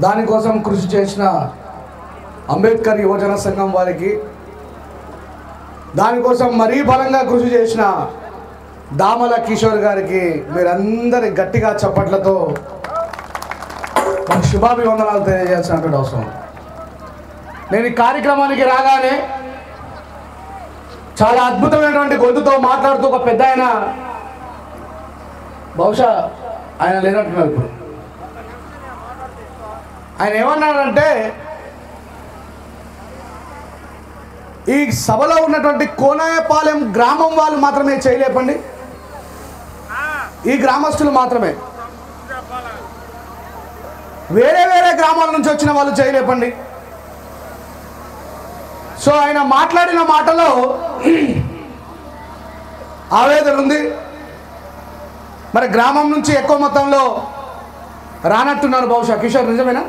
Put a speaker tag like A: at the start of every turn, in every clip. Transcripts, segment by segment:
A: దానికోసం కృషి చేసిన అంబేద్కర్ యువజన సంఘం వారికి, దానికోసం మరీ బలంగా కృషి చేసిన దామల కిషోర్ గారికి మీరందరి గట్టిగా చప్పట్లతో శుభాభివందనాలు తెలియజేయాల్సినటువంటి అవసరం. నేను ఈ కార్యక్రమానికి రాగానే చాలా అద్భుతమైనటువంటి గొంతుతో మాట్లాడుతూ ఒక పెద్ద ఆయన, బహుశా ఆయన లేనట్టున్నారు ఇప్పుడు, ఆయన ఏమన్నాడంటే, ఈ సభలో ఉన్నటువంటి కోనాయపాలెం గ్రామం వాళ్ళు మాత్రమే చేయలేపండి, ఈ గ్రామస్తులు మాత్రమే, వేరే వేరే గ్రామాల నుంచి వచ్చిన వాళ్ళు చేయలేపండి. సో ఆయన మాట్లాడిన మాటలో ఆవేదన ఉంది. మరి గ్రామం నుంచి ఎక్కువ మొత్తంలో రానట్టున్నారు బహుశా. కిషోర్ నిజమేనా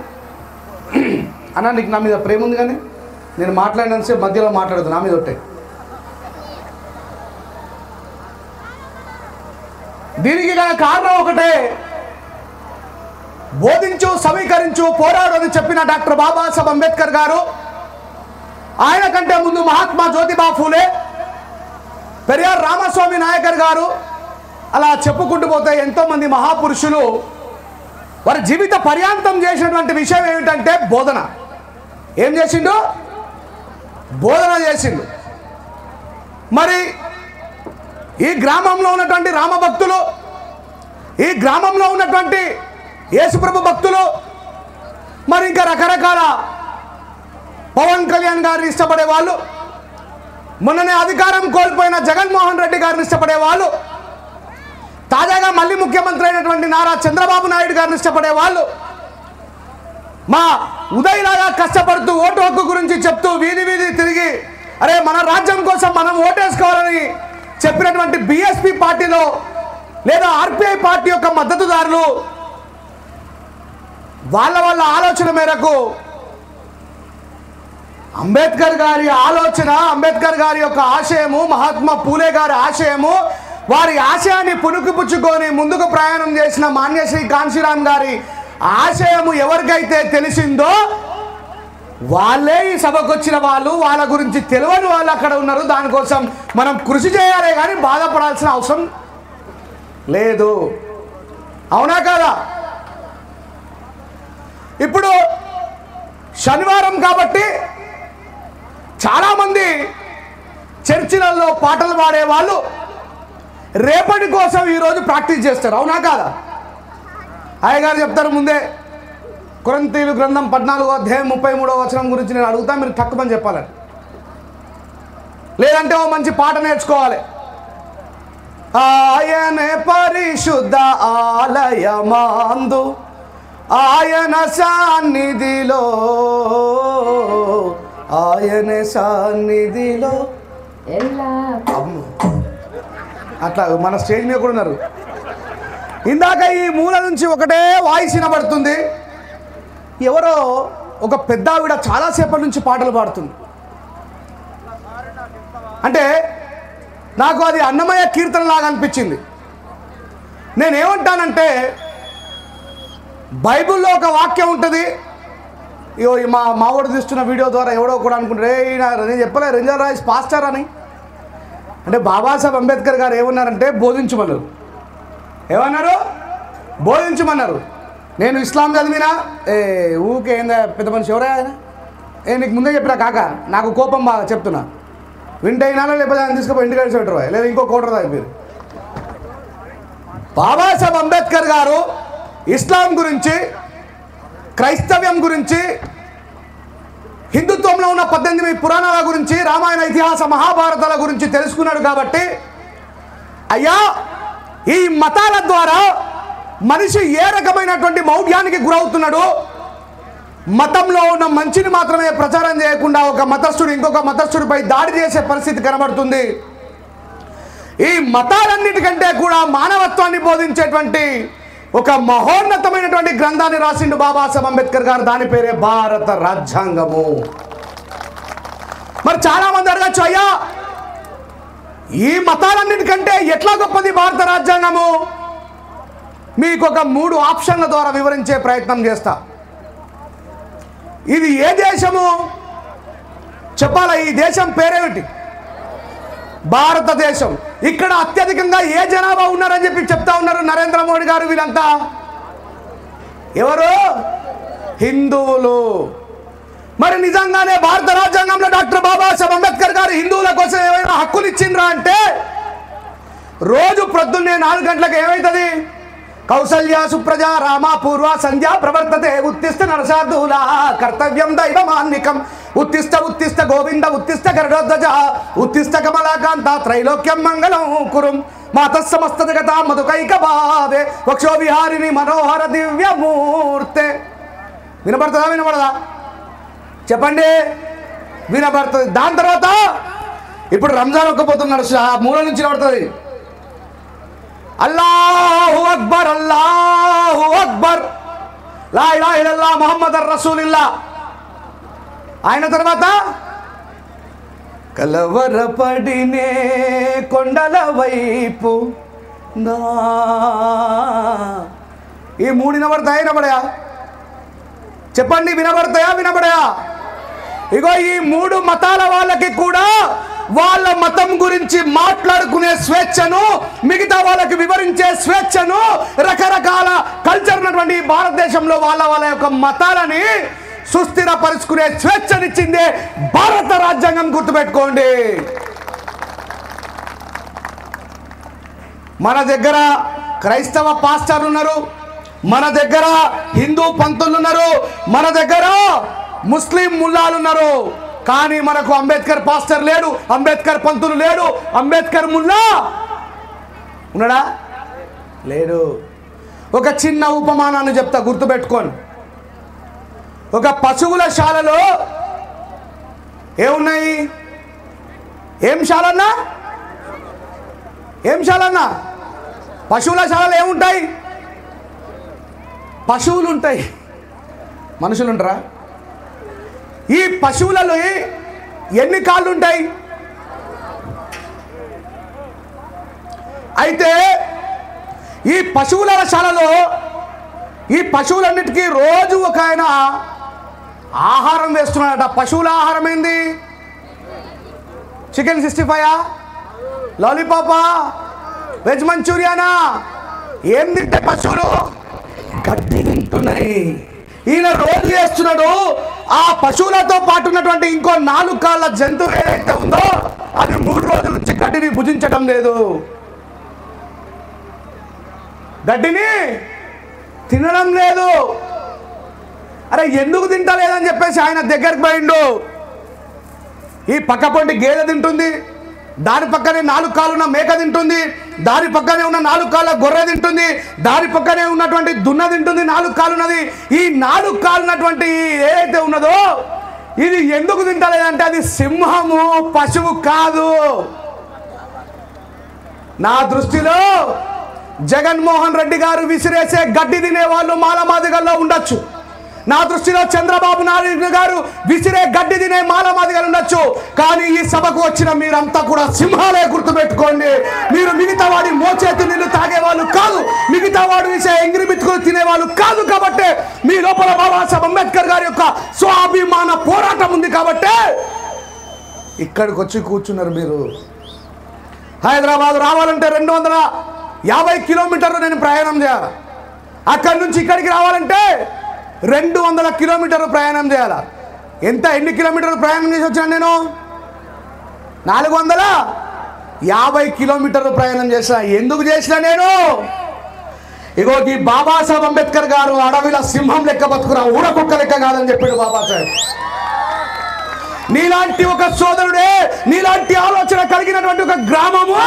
A: అన్న? నీకు నా మీద ప్రేమ ఉంది, కానీ నేను మాట్లాడినంతసేపు మధ్యలో మాట్లాడదు, నా మీద ఒకటే. దీనికి కారణం ఒకటే, బోధించు, సమీకరించు, పోరాడు అని చెప్పిన డాక్టర్ బాబాసాహెబ్ అంబేద్కర్ గారు, ఆయన కంటే ముందు మహాత్మా జ్యోతిబా ఫూలే, పెరియార్ రామస్వామి నాయకర్ గారు, అలా చెప్పుకుంటూ పోతే ఎంతోమంది మహాపురుషులు వారి జీవిత పర్యాంతం చేసినటువంటి విషయం ఏమిటంటే బోధన. ఏం చేసిండు? బోధన చేసిండు. మరి ఈ గ్రామంలో ఉన్నటువంటి రామభక్తులు, ఈ గ్రామంలో ఉన్నటువంటి యేసుప్రభు భక్తులు, మరి ఇంకా రకరకాల పవన్ కళ్యాణ్ గారిని ఇష్టపడే వాళ్ళు, మొన్ననే అధికారం కోల్పోయిన జగన్మోహన్ రెడ్డి గారిని ఇష్టపడే వాళ్ళు, తాజాగా మళ్ళీ ముఖ్యమంత్రి అయినటువంటి నారా చంద్రబాబు నాయుడు గారిని ఇష్టపడే వాళ్ళు, మా ఉదయ్ లాగా కష్టపడుతూ ఓటు హక్కు గురించి చెప్తూ వీధి వీధి తిరిగి అరే మన రాజ్యం కోసం మనం ఓటేసుకోవాలని చెప్పినటువంటి బీఎస్పీ పార్టీలో లేదా ఆర్పీఐ పార్టీ యొక్క మద్దతుదారులు, వాళ్ళ ఆలోచన మేరకు అంబేద్కర్ గారి ఆలోచన, అంబేద్కర్ గారి యొక్క ఆశయము, మహాత్మా పూలే గారి ఆశయము, వారి ఆశయాన్ని పుణుకుపుచ్చుకొని ముందుకు ప్రయాణం చేసిన మాన్యశ్రీ కాంశీరామ్ గారి ఆశయము ఎవరికైతే తెలిసిందో వాళ్ళే ఈ సభకు వచ్చిన వాళ్ళు, వాళ్ళ గురించి తెలియని వాళ్ళు అక్కడ ఉన్నారు. దానికోసం మనం కృషి చేయాలి, కానీ బాధపడాల్సిన అవసరం లేదు. అవునా కాదా? ఇప్పుడు శనివారం కాబట్టి చాలామంది చర్చిలలో పాటలు పాడేవాళ్ళు రేపటి కోసం ఈరోజు ప్రాక్టీస్ చేస్తారు. అవునా కాదా? అయ్యగారు చెప్తారు ముందే, కొరింథీయులు గ్రంథం 14వ అధ్యాయం 33వ వచనం గురించి నేను అడుగుతా, మీరు తక్కువని చెప్పాలని, లేదంటే ఓ మంచి పాట నేర్చుకోవాలి. ఆయనే పరిశుద్ధ ఆలయమందు ఆయన సన్నిధిలో, ఆయన సన్నిధిలో అట్లా మన స్టేజ్ మీద కూడా ఉన్నారు. ఇందాక ఈ మూల నుంచి ఒకటే వాయిస్ వినబడుతుంది. ఎవరో ఒక పెద్ద ఆవిడ చాలాసేపటి నుంచి పాటలు పాడుతుంది. అంటే నాకు అది అన్నమయ్య కీర్తన లాగా అనిపించింది. నేనేమంటానంటే, బైబిల్లో ఒక వాక్యం ఉంటుంది. ఇగో మా మావాడు తీస్తున్న వీడియో ద్వారా ఎవడో కూడా అనుకుంటారు, నేను చెప్పలే రెంజల్ రాయ్స్ పాస్టర్ అని. అంటే బాబాసాహెబ్ అంబేద్కర్ గారు ఏమన్నారంటే బోధించమన్నారు. ఏమన్నారు? బోధించమన్నారు. నేను ఇస్లాం చదివినా ఊకే ఏందా పెద్ద మనిషి ఎవరా ఆయన, నీకు ముందే చెప్పినా కాక, నాకు కోపం బాగా చెప్తున్నా, వింటే అయినా లేకపోతే ఆయన తీసుకుపోయి ఇంటికి కలిసి పెట్టరు, లేదా ఇంకో కోటరు అయిపోయారు. బాబాసాహెబ్ అంబేద్కర్ గారు ఇస్లాం గురించి, క్రైస్తవ్యం గురించి, హిందుత్వంలో ఉన్న 18 పురాణాల గురించి, రామాయణ ఇతిహాస మహాభారతాల గురించి తెలుసుకున్నాడు. కాబట్టి అయ్యా, ఈ మతాల ద్వారా మనిషి ఏ రకమైనటువంటి మౌఢ్యానికి గురవుతున్నాడు, మతంలో ఉన్న మంచిని మాత్రమే ప్రచారం చేయకుండా ఒక మతస్థుడు ఇంకొక మతస్థుడిపై దాడి చేసే పరిస్థితి కనబడుతుంది. ఈ మతాలన్నిటికంటే కూడా మానవత్వాన్ని బోధించేటువంటి ఒక మహోన్నతమైనటువంటి గ్రంథాన్ని రాసిండు బాబాసాహెబ్ అంబేద్కర్ గారు. దాని పేరే భారత రాజ్యాంగము. మరి చాలా మంది అడగచ్చు, అయ్యా ఈ మతాలన్నిటికంటే ఎట్లా గొప్పది భారత రాజ్యాంగము? మీకు ఒక 3 ఆప్షన్ల ద్వారా వివరించే ప్రయత్నం చేస్తా. ఇది ఏ దేశము చెప్పాలా? ఈ దేశం పేరేమిటి? భారతదేశం. ఇక్కడ అత్యధికంగా ఏ జనాభా ఉన్నారని చెప్పి చెప్తా ఉన్నారు నరేంద్ర మోడీ గారు. వీళ్ళంతా ఎవరు? హిందువులు. మరి నిజంగానే భారత రాజ్యాంగంలో డాక్టర్ బాబాసాహెబ్ అంబేద్కర్ గారు హిందువుల కోసం ఏమైనా హక్కులు ఇచ్చిండ్రా అంటే, రోజు ప్రొద్దున్నే 4 గంటలకు ఏమైతుంది? కౌసల్య సుప్రజా రామ పూర్వ సంధ్యా ప్రవర్తతే ఉత్తిష్ట నరసార్థూల కర్తవ్యం దైవమాన్నికం ఉత్తిష్ట ఉత్తిష్ట గోవింద ఉత్తిష్ట గరుడధ్వజ ఉత్తిష్ట కమలాకాంత త్రైలోక్యం మంగళం కురుం మాతః సమస్త జగతా మధుకైక భావే వక్షో విహారిణి మనోహర దివ్యమూర్తే. వినపడుతుందా? వినపడదా? చెప్పండి. వినపడుతుంది. దాని తర్వాత ఇప్పుడు రంజాన్ ఒక్కపోతున్నాడు, మూల నుంచి పడుతుంది. అల్లాహు అక్బర్ అల్లాహు అక్బర్ లా ఇలాహ ఇల్లల్లాహ్ ముహమ్మదర్ రసూలుల్లాహ్. ఆయన తర్వాత కలవరపడినే కొండల వైపు నా. ఈ 3 వినబడతాయా? వినబడయా? చెప్పండి. వినబడతాయా? వినబడయా? ఇగో ఈ 3 మతాల వాళ్ళకి కూడా వాళ్ళ మతం గురించి మాట్లాడుకునే స్వేచ్ఛను, మిగతా వాళ్ళకి వివరించే స్వేచ్ఛను, రకరకాల కల్చర్ ఉన్నటువంటి భారతదేశంలో వాళ్ళ యొక్క మతాలని సుస్థిరపరుచుకునే స్వేచ్ఛనిచ్చిందే భారత రాజ్యాంగం. గుర్తుపెట్టుకోండి. మన దగ్గర క్రైస్తవ పాస్టర్లు ఉన్నారు, మన దగ్గర హిందూ పంతులు ఉన్నారు, మన దగ్గర ముస్లిం ముల్లాలు ఉన్నారు. కానీ మనకు అంబేద్కర్ పాస్టర్ లేడు, అంబేద్కర్ పంతులు లేడు, అంబేద్కర్ ముల్లా ఉన్నాడా? లేడు. ఒక చిన్న ఉపమానాన్ని చెప్తా, గుర్తుపెట్టుకోండి. ఒక పశువుల శాలలో ఏమున్నాయి? ఏం శాలన్నా? ఏం శాలన్నా? పశువుల శాలలో ఏముంటాయి? పశువులు ఉంటాయి, మనుషులు ఉంటారా? ఈ పశువులలో ఎన్ని కాళ్ళు ఉంటాయి? అయితే ఈ పశువుల శాలలో ఈ పశువులన్నిటికీ రోజు ఒక ఆయన ఆహారం వేస్తున్నాడట. పశువుల ఆహారం ఏంది? చికెన్ 65, లాలీపాపా, వెజ్ మంచూరియానా? ఏం తింటే పశువులు? గడ్డి తింటున్నాయి. ఈయన రోజు చేస్తున్నాడు. ఆ పశువులతో పాటు ఉన్నటువంటి ఇంకో 4 కాళ్ళ జంతువు ఏదైతే ఉందో అది 3 రోజుల నుంచి గడ్డిని భుజించడం లేదు, గడ్డిని తినడం లేదు. అరే ఎందుకు తింటలేదని చెప్పేసి ఆయన దగ్గరికి పోయిండు. ఈ పక్క పొంటి గేదె తింటుంది, దాని పక్కనే 4 కాళ్ళు ఉన్న మేక తింటుంది, దాని పక్కనే ఉన్న 4 కాళ్ళ గొర్రె తింటుంది, దాని పక్కనే ఉన్నటువంటి దున్న తింటుంది, 4 కాళ్ళు ఉన్నది. ఈ 4 కాళ్ళు ఉన్నటువంటి ఏదైతే ఉన్నదో ఇది ఎందుకు తింటలేదంటే అది సింహము, పశువు కాదు. నా దృష్టిలో జగన్మోహన్ రెడ్డి గారు విసిరేసే గడ్డి తినే వాళ్ళు మాలమాదిగల్లో ఉండొచ్చు. నా దృష్టిలో చంద్రబాబు నాయుడు గారు విసిరే గడ్డి తినే మాలమాదిగలు ఉండొచ్చు. కానీ ఈ సభకు వచ్చిన మీరంతా కూడా సింహాలే. గుర్తుపెట్టుకోండి. మీరు మిగతా వాడి మోచేతి నీళ్లు తాగేవాళ్ళు కాదు, మిగతా వాడు విసే ఎంగిరి బిత్తుకులు తినేవాళ్ళు కాదు. కాబట్టి మీ లోపల బాబాసాహెబ్ అంబేద్కర్ గారి యొక్క స్వాభిమాన పోరాటం ఉంది. కాబట్టి ఇక్కడికి వచ్చి కూర్చున్నారు మీరు. హైదరాబాద్ రావాలంటే 250 కిలోమీటర్లు నేను ప్రయాణం చేయాలి. అక్కడి నుంచి ఇక్కడికి రావాలంటే 200 కిలోమీటర్లు ప్రయాణం చేయాలి. ఎన్ని కిలోమీటర్లు ప్రయాణం చేసి వచ్చాను నేను? 450 కిలోమీటర్లు ప్రయాణం చేసిన. ఎందుకు చేసిన నేను? ఇగో ఈ బాబాసాహెబ్ అంబేద్కర్ గారు అడవిలో సింహం లెక్క బతుకురా, ఊరకుక్క లెక్క కాదని చెప్పాడు బాబాసాహెబ్. నీలాంటి ఒక సోదరుడే, నీలాంటి ఆలోచన కలిగినటువంటి ఒక గ్రామము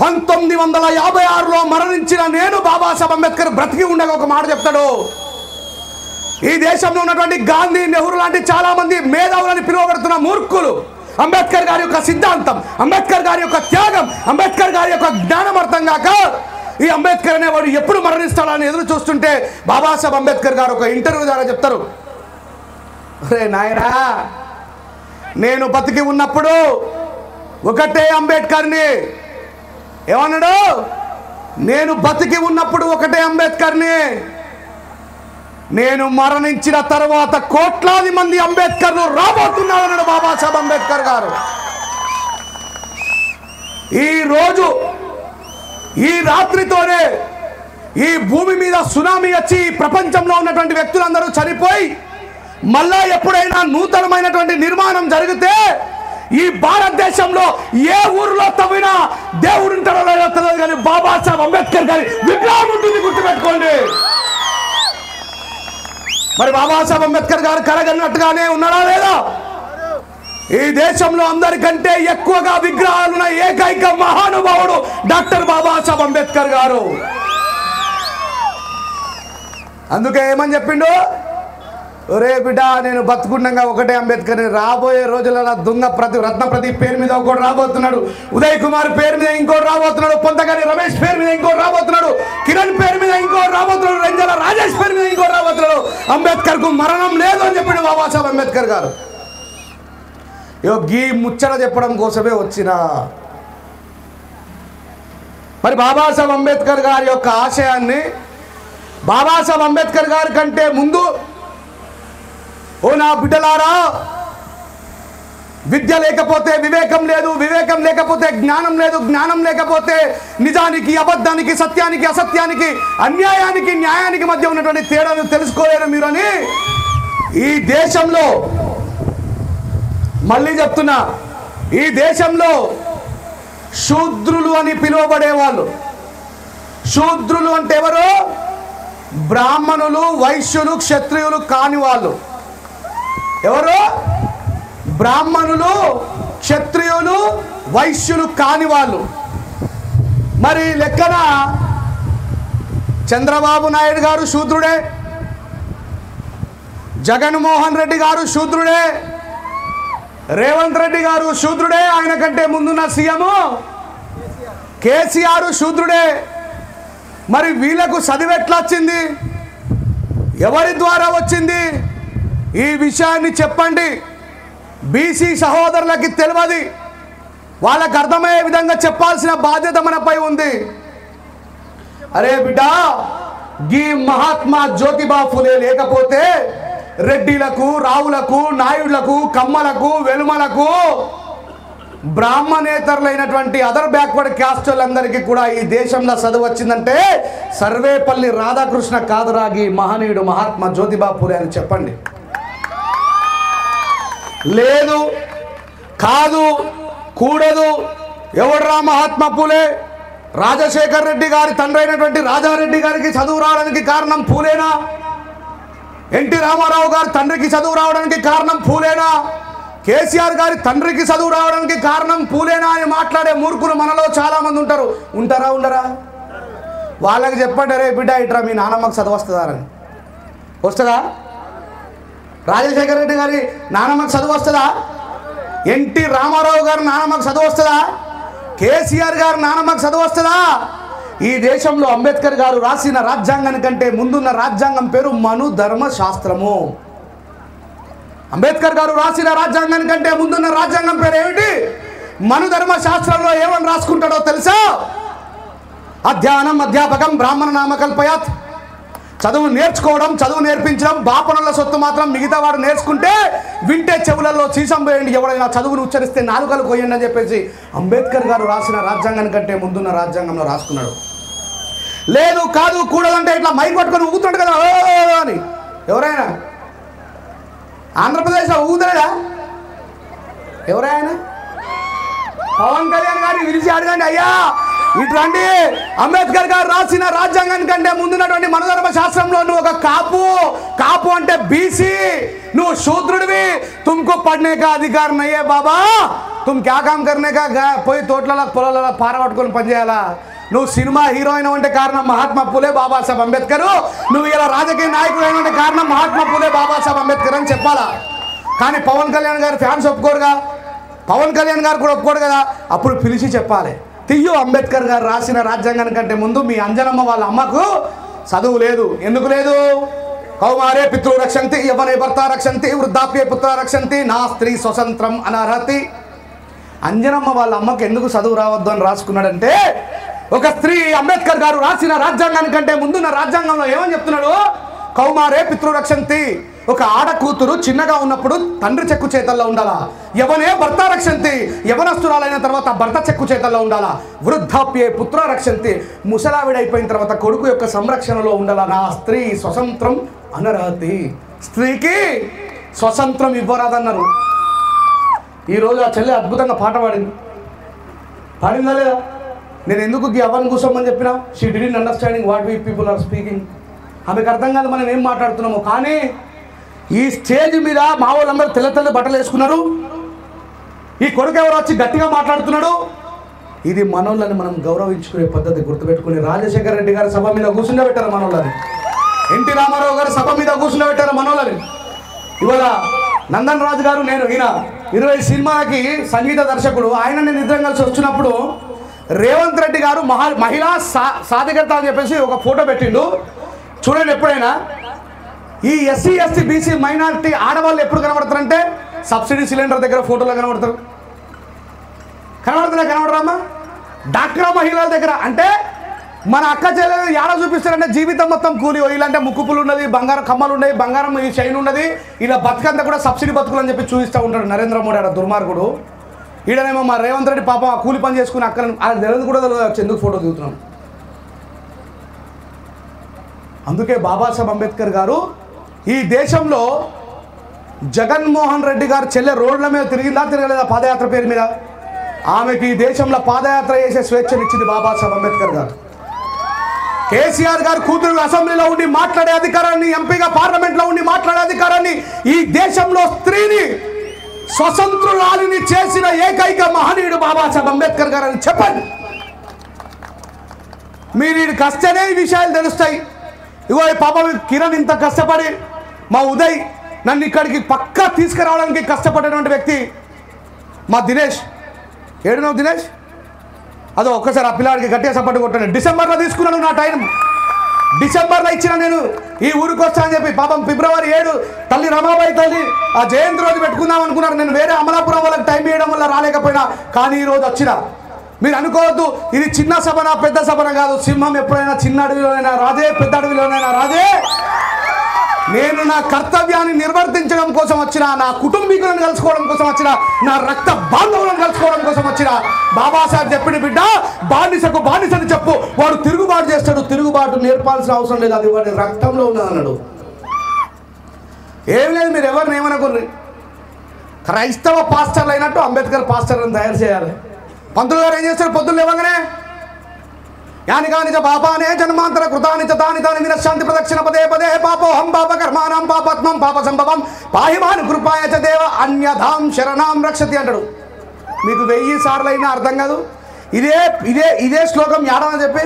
A: 1956లో మరణించిన నేను బాబాసాహెబ్ అంబేద్కర్ బ్రతికి ఉండగా ఒక మాట చెప్తాడు. ఈ దేశంలో ఉన్నటువంటి గాంధీ, నెహ్రూ లాంటి చాలా మంది మేధావులని పిలువబడుతున్న మూర్ఖులు అంబేద్కర్ గారి యొక్క సిద్ధాంతం, అంబేద్కర్ గారి యొక్క త్యాగం, అంబేద్కర్ గారి యొక్క జ్ఞానం అర్థం కాక ఈ అంబేద్కర్ అనేవాడు ఎప్పుడు మరణిస్తాడని ఎదురు చూస్తుంటే బాబాసాహెబ్ అంబేద్కర్ గారు ఒక ఇంటర్వ్యూ ద్వారా చెప్తారు, రే నాయనా, నేను బతికి ఉన్నప్పుడు ఒకటే అంబేద్కర్ని. ఏమన్నాడు? నేను బతికి ఉన్నప్పుడు ఒకటే అంబేద్కర్ని, నేను మరణించిన తర్వాత కోట్లాది మంది అంబేద్కర్లు రాబోతున్నారన్నాడు బాబాసాహెబ్ అంబేద్కర్ గారు. ఈ రోజు ఈ రాత్రితోనే ఈ భూమి మీద సునామీ వచ్చి ప్రపంచంలో ఉన్నటువంటి వ్యక్తులందరూ చనిపోయి మళ్ళా ఎప్పుడైనా నూతనమైనటువంటి నిర్మాణం జరిగితే ఈ భారతదేశంలో ఏ ఊరిలో తవ్వినా దేవుడు ఉంటాడో లేదో తెలియదు, కానీ బాబాసాహెబ్ అంబేద్కర్ గారి విగ్రహం ఉంటుంది, గుర్తుపెట్టుకోండి. మరి బాబాసాహెబ్ అంబేద్కర్ గారు కలగన్నట్టుగానే ఉన్నాడా లేదా? ఈ దేశంలో అందరికంటే ఎక్కువగా విగ్రహాలున్న ఏకైక మహానుభావుడు డాక్టర్ బాబాసాహెబ్ అంబేద్కర్ గారు. అందుకే ఏమని చెప్పిండు, ఒరే బిడ్డ నేను బతుకుండగా ఒకటే అంబేద్కర్, రాబోయే రోజులలో రత్న ప్రదీప్ పేరు మీద ఒకటి రాబోతున్నాడు, ఉదయ్ కుమార్ పేరు మీద ఇంకోటి రాబోతున్నాడు, పొంతగాని రమేష్ పేరు మీద ఇంకోటి రాబోతున్నాడు, కిరణ్ పేరు మీద ఇంకోటి రాబోతున్నాడు, రంజల రాజేష్ పేరు మీద ఇంకోటి రాబోతున్నాడు. అంబేద్కర్ కు మరణం లేదు అని చెప్పిండు బాబాసాహెబ్ అంబేద్కర్ గారు. ఈ ముచ్చట చెప్పడం కోసమే వచ్చిన మరి బాబాసాహెబ్ అంబేద్కర్ గారి యొక్క ఆశయాన్ని, బాబాసాహెబ్ అంబేద్కర్ గారి కంటే ముందు ఓ నా బిడ్డలారా, విద్య లేకపోతే వివేకం లేదు, వివేకం లేకపోతే జ్ఞానం లేదు, జ్ఞానం లేకపోతే నిజానికి అబద్ధానికి, సత్యానికి అసత్యానికి, అన్యాయానికి న్యాయానికి మధ్య ఉన్నటువంటి తేడాను తెలుసుకోలేరు మీరని ఈ దేశంలో, మళ్ళీ చెప్తున్నా, ఈ దేశంలో శూద్రులు అని పిలువబడే వాళ్ళు, శూద్రులు అంటే ఎవరు? బ్రాహ్మణులు, వైశ్యులు, క్షత్రియులు కాని వాళ్ళు. ఎవరు? బ్రాహ్మణులు, క్షత్రియులు, వైశ్యులు కాని వాళ్ళు. మరి లెక్కన చంద్రబాబు నాయుడు గారు శూద్రుడే, జగన్మోహన్ రెడ్డి గారు శూద్రుడే, రేవంత్ రెడ్డి గారు శూద్రుడే, ఆయన కంటే ముందున్న సీఎం కేసీఆర్ శూద్రుడే. మరి వీళ్ళకు చదివి ఎట్లా వచ్చింది? ఎవరి ద్వారా వచ్చింది? ఈ విషయాన్ని చెప్పండి. బీసీ సహోదరులకి తెలియదు, వాళ్ళకు అర్థమయ్యే విధంగా చెప్పాల్సిన బాధ్యత మనపై ఉంది. అరే బిడ్డ, ఈ మహాత్మా జ్యోతిబా ఫులే లేకపోతే రెడ్డిలకు, రావులకు, నాయుడులకు, కమ్మలకు, వెలుమలకు, బ్రాహ్మణేతరులైనటువంటి అదర్ బ్యాక్వర్డ్ క్యాస్ట్ వాళ్ళందరికీ కూడా ఈ దేశంలో చదువు వచ్చిందంటే సర్వేపల్లి రాధాకృష్ణ కాదురాగి మహనీయుడు మహాత్మా జ్యోతిబా ఫులే అని చెప్పండి. లేదు, కాదు, కూడదు. ఎవడ్రా మహాత్మా ఫులే? రాజశేఖర్ రెడ్డి గారి తండ్రి అయినటువంటి రాజారెడ్డి గారికి చదువు రావడానికి కారణం ఫూలేనా? ఎన్టీ రామారావు గారి తండ్రికి చదువు రావడానికి కారణం ఫూలేనా? కేసీఆర్ గారి తండ్రికి చదువు రావడానికి కారణం ఫూలేనా అని మాట్లాడే మూర్ఖులు మనలో చాలా మంది ఉంటారు. ఉంటారా? ఉండరా? వాళ్ళకి చెప్పండి, రే బిడ్డ ఇట్రా మీ నానమ్మకు చదువు వస్తుందా అని. వస్తుందా? రాజశేఖర రెడ్డి గారి నానమ్మకు చదువు వస్తుందా? ఎన్టీ రామారావు గారి నానమ్మకు చదువు వస్తుందా? కేసీఆర్ గారి నానమ్మకు చదువు వస్తుందా? ఈ దేశంలో అంబేద్కర్ గారు రాసిన రాజ్యాంగాని కంటే ముందున్న రాజ్యాంగం పేరు మను ధర్మ శాస్త్రము. అంబేద్కర్ గారు రాసిన రాజ్యాంగాని కంటే ముందున్న రాజ్యాంగం పేరు ఏమిటి? మను ధర్మ శాస్త్రంలో ఏమని రాసుకుంటాడో తెలుసా? అధ్యయనం అధ్యాపకం బ్రాహ్మణ నామకల్పయాత్. చదువు నేర్చుకోవడం, చదువు నేర్పించడం, బాపనుల సొత్తు మాత్రం మిగతా వాడు నేర్చుకుంటే వింటే చెవులలో సీసం పోయండి, ఎవరైనా చదువును ఉచ్చరిస్తే నాలుకలు కొయ్యండి అని చెప్పేసి అంబేద్కర్ గారు రాసిన రాజ్యాంగాని కంటే ముందున్న రాజ్యాంగంలో రాసుకున్నాడు. లేదు, కాదు, కూడదంటే ఇట్లా మైక్ పట్టుకొని ఊగుతుంటాడు కదా అని. ఎవరైనా ఆంధ్రప్రదేశ్లో ఊగుతాడా? ఎవరైనా పవన్ కళ్యాణ్ గారిని విరిచి అడగండి, అయ్యా ఇట్లాంటి అంబేద్కర్ గారు రాసిన రాజ్యాంగాని కంటే ముందున్నటువంటి మనధర్మ శాస్త్రంలో నువ్వు ఒక కాపు అంటే బీసీ, నువ్వు శూద్రుడివి, తుమ్కు పడనే కా అధికారం నయ్యే బాబా, తుమ్ క్యా కామ్ కర్నే కా, పోయి తోటల పొలాల పారబట్టుకొని పనిచేయాలా? నువ్వు సినిమా హీరోయిన్ అంటే కారణం మహాత్మా ఫులే బాబాసాహెబ్ అంబేద్కర్, నువ్వు ఇలా రాజకీయ నాయకుడు అయిన కారణం మహాత్మా ఫులే బాబాసాహెబ్ అంబేద్కర్ అని చెప్పాలా? కానీ పవన్ కళ్యాణ్ గారు ఫ్యాన్స్ ఒప్పుకోరుగా, పవన్ కళ్యాణ్ గారు కూడా ఒప్పుకోడు కదా. అప్పుడు పిలిచి చెప్పాలి, తియ్యు అంబేద్కర్ గారు రాసిన రాజ్యాంగాని కంటే ముందు మీ అంజనమ్మ వాళ్ళ అమ్మకు చదువు లేదు. ఎందుకు లేదు? కౌమారే పితృ రక్షంతి, యవనే భర్త రక్షంతి, వృద్ధాప్యే పుత్ర రక్షంతి, నా స్త్రీ స్వతంత్రం అనర్హతి. అంజనమ్మ వాళ్ళ అమ్మకు ఎందుకు చదువు రావద్దు అని రాసుకున్నాడంటే, ఒక స్త్రీ అంబేద్కర్ గారు రాసిన రాజ్యాంగాని కంటే ముందున్న రాజ్యాంగంలో ఏమని చెప్తున్నాడు? కౌమారే పితృరక్షంతి. ఒక ఆడ కూతురు చిన్నగా ఉన్నప్పుడు తండ్రి చెక్కు చేతల్లో ఉండాలా. యవనే భర్త రక్షంతి, యవనస్తురాలైన తర్వాత భర్త చెక్కు చేతల్లో ఉండాలా. వృద్ధాప్యే పుత్ర రక్షంతి, ముసలావిడైపోయిన తర్వాత కొడుకు యొక్క సంరక్షణలో ఉండాలా. నా స్త్రీ స్వతంత్రం అనర్హతి, స్త్రీకి స్వతంత్రం ఇవ్వరాదన్నారు. ఈరోజు ఆ చెల్లె అద్భుతంగా పాట పాడిందా లేదా? నేను ఎందుకు యవ్వని కూర్చోమని చెప్పినా? She didn't understanding what we people are speaking. ఆమెకు అర్థం కాదు మనం ఏం మాట్లాడుతున్నాము. కానీ ఈ స్టేజ్ మీద మా వాళ్ళందరూ తెల్ల తెల్ల బట్టలు వేసుకున్నారు. ఈ కొడుకు ఎవరు వచ్చి గట్టిగా మాట్లాడుతున్నాడు. ఇది మనోళ్ళని మనం గౌరవించుకునే పద్ధతి గుర్తుపెట్టుకుని. రాజశేఖర రెడ్డి గారు సభ మీద కూర్చుండబెట్టారు మనోళ్ళని. ఎన్టీ రామారావు గారు సభ మీద కూర్చుండబెట్టారు మనోళ్ళని. ఇవాళ నందన్ రాజు గారు, నేను ఈయన 20 సినిమాకి సంగీత దర్శకుడు, ఆయన నేను ఇద్దరం కలిసి వచ్చినప్పుడు రేవంత్ రెడ్డి గారు మహిళా సాధికారత అని చెప్పేసి ఒక ఫోటో పెట్టిండు. చూడండి, ఎప్పుడైనా ఈ ఎస్సీ ఎస్టీ బీసీ మైనారిటీ ఆడవాళ్ళు ఎప్పుడు కనబడతారంటే సబ్సిడీ సిలిండర్ దగ్గర ఫోటోలో కనబడతారు. కనబడరామ్మా? డాక్టర్ మహిళల దగ్గర. అంటే మన అక్క చెల్లెలు ఏడ చూపిస్తారంటే జీవితం మొత్తం కూలి. ఇలాంటి ముక్కుపులు ఉన్నది, బంగారం కమ్మలు ఉన్నాయి, బంగారం ఈ చైన్ ఉన్నది, ఇలా బతుకంతా కూడా సబ్సిడీ బతుకులు అని చెప్పి చూపిస్తూ ఉంటాడు నరేంద్ర మోడీ. ఆడ దుర్మార్గుడు. ఈడనేమో మా రేవంత్ రెడ్డి పాపం ఆ కూలి పని చేసుకుని అక్కడ అది తెలియదు కూడా తెలియదు ఎందుకు ఫోటో దిగుతున్నాం. అందుకే బాబాసాహెబ్ అంబేద్కర్ గారు ఈ దేశంలో జగన్మోహన్ రెడ్డి గారు చెల్లె రోడ్ల మీద తిరిగిందా తిరగలేదా పాదయాత్ర పేరు మీద? ఆమెకి ఈ దేశంలో పాదయాత్ర చేసే స్వేచ్ఛనిచ్చింది బాబాసాహెబ్ అంబేద్కర్ గారు. కేసీఆర్ గారు కూతురు అసెంబ్లీలో ఉండి మాట్లాడే అధికారాన్ని, ఎంపీగా పార్లమెంట్లో ఉండి మాట్లాడే అధికారాన్ని, ఈ దేశంలో స్త్రీని స్వతంత్రురాలిని చేసిన ఏకైక మహనీయుడు బాబాసాహెబ్ అంబేద్కర్ గారు అని చెప్పండి. మీరు ఈ కష్టనే ఈ విషయాలు తెలుస్తాయి. ఇగో ఈ పాప కిరణ్ ఇంత కష్టపడి, మా ఉదయ్ నన్ను ఇక్కడికి పక్కా తీసుకురావడానికి కష్టపడినటువంటి వ్యక్తి మా దినేష్. ఏడునో దినేష్, అదో ఒక్కసారి ఆ పిల్లాడికి గట్టిగా సపోర్ట్ కొట్టాను. డిసెంబర్లో తీసుకున్నాను నా టైం, డిసెంబర్లో ఇచ్చిన నేను ఈ ఊరికి వచ్చా అని చెప్పి. పాపం ఫిబ్రవరి 7 తల్లి రమాబాయి తల్లి ఆ జయంతి రోజు పెట్టుకుందాం అనుకున్నారు. నేను వేరే అమలాపురం వాళ్ళకి టైం ఇవ్వడం వల్ల రాలేకపోయినా, కానీ ఈరోజు వచ్చిన. మీరు అనుకోవద్దు ఇది చిన్న సభన పెద్ద సభన కాదు. సింహం ఎప్పుడైనా చిన్న అడవిలోనైనా రాజే, పెద్ద అడవిలోనైనా రాజే. నేను నా కర్తవ్యాన్ని నిర్వర్తించడం కోసం వచ్చిన, నా కుటుంబీకులను కలుసుకోవడం కోసం వచ్చిన, నా రక్త బాంధవులను కలుసుకోవడం కోసం వచ్చిన. బాబాసాహెబ్ చెప్పిన బిడ్డ బానిసకు బానిసని చెప్పు, వాడు తిరుగుబాటు చేస్తాడు. తిరుగుబాటు నేర్పాల్సిన అవసరం లేదు, అది వాడి రక్తంలో ఉన్నదన్నాడు. ఏం లేదు, మీరు ఎవరిని ఏమనుకోండి. క్రైస్తవ పాస్టర్లు అయినట్టు అంబేద్కర్ పాస్టర్లను తయారు చేయాలి. పంతులు గారు ఏం చేస్తారు? పొద్దున్న లేవగానే యానికానిచ పాపానే జన్మాంతర కృతానిచ తాని తాని వినశాంతి ప్రదక్షిణ పదే పదే పాపోహం పాప కర్మాణం పాపత్మం పాప సంభవం పాహిమాను కృపాయ చ దేవ అన్యథాం శరణాం రక్షతి అంటాడు. మీకు 1000 సార్లు అయినా అర్థం కాదు. ఇదే శ్లోకం యాడని చెప్పి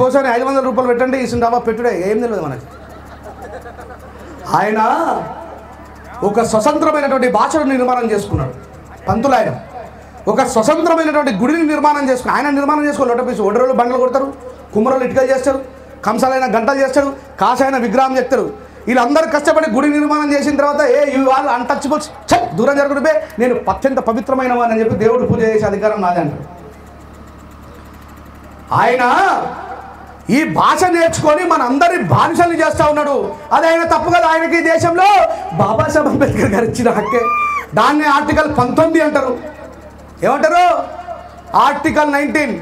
A: పోసాని 500 రూపాయలు పెట్టండి ఇసుంటావా పెట్టుడే, ఏం తెలియదు మనకి. ఆయన ఒక స్వతంత్రమైనటువంటి భాషను నిర్మాణం చేసుకున్నాడు. పంతులు ఆయన ఒక స్వతంత్రమైనటువంటి గుడిని నిర్మాణం చేసుకుని ఆయన నిర్మాణం చేసుకోవాలి. లోటపీసు ఒడరోళ్ళు బండలు కొడతారు, కుమ్మరోళ్ళు ఇటుకలు చేస్తారు, కంసాలైన గంటలు చేస్తారు, కాసైన విగ్రహం చెప్తారు. వీళ్ళందరూ కష్టపడి గుడి నిర్మాణం చేసిన తర్వాత ఇవి వాళ్ళు అన్టచబుల్స్ దూరం జరుగుతుంటే నేను అత్యంత పవిత్రమైన వాడిని చెప్పి దేవుడు పూజ చేసే అధికారం నాదే అంటారు. ఆయన ఈ భాష నేర్చుకొని మన అందరి బానిసల్ని చేస్తూ ఉన్నాడు. అది ఆయన తప్పు కదా. ఆయనకి ఈ దేశంలో బాబాసాహెబ్ అంబేద్కర్ గారు ఇచ్చిన హక్కే. దాన్ని ఆర్టికల్ 19 అంటారు. ఏమంటారు? ఆర్టికల్ 19.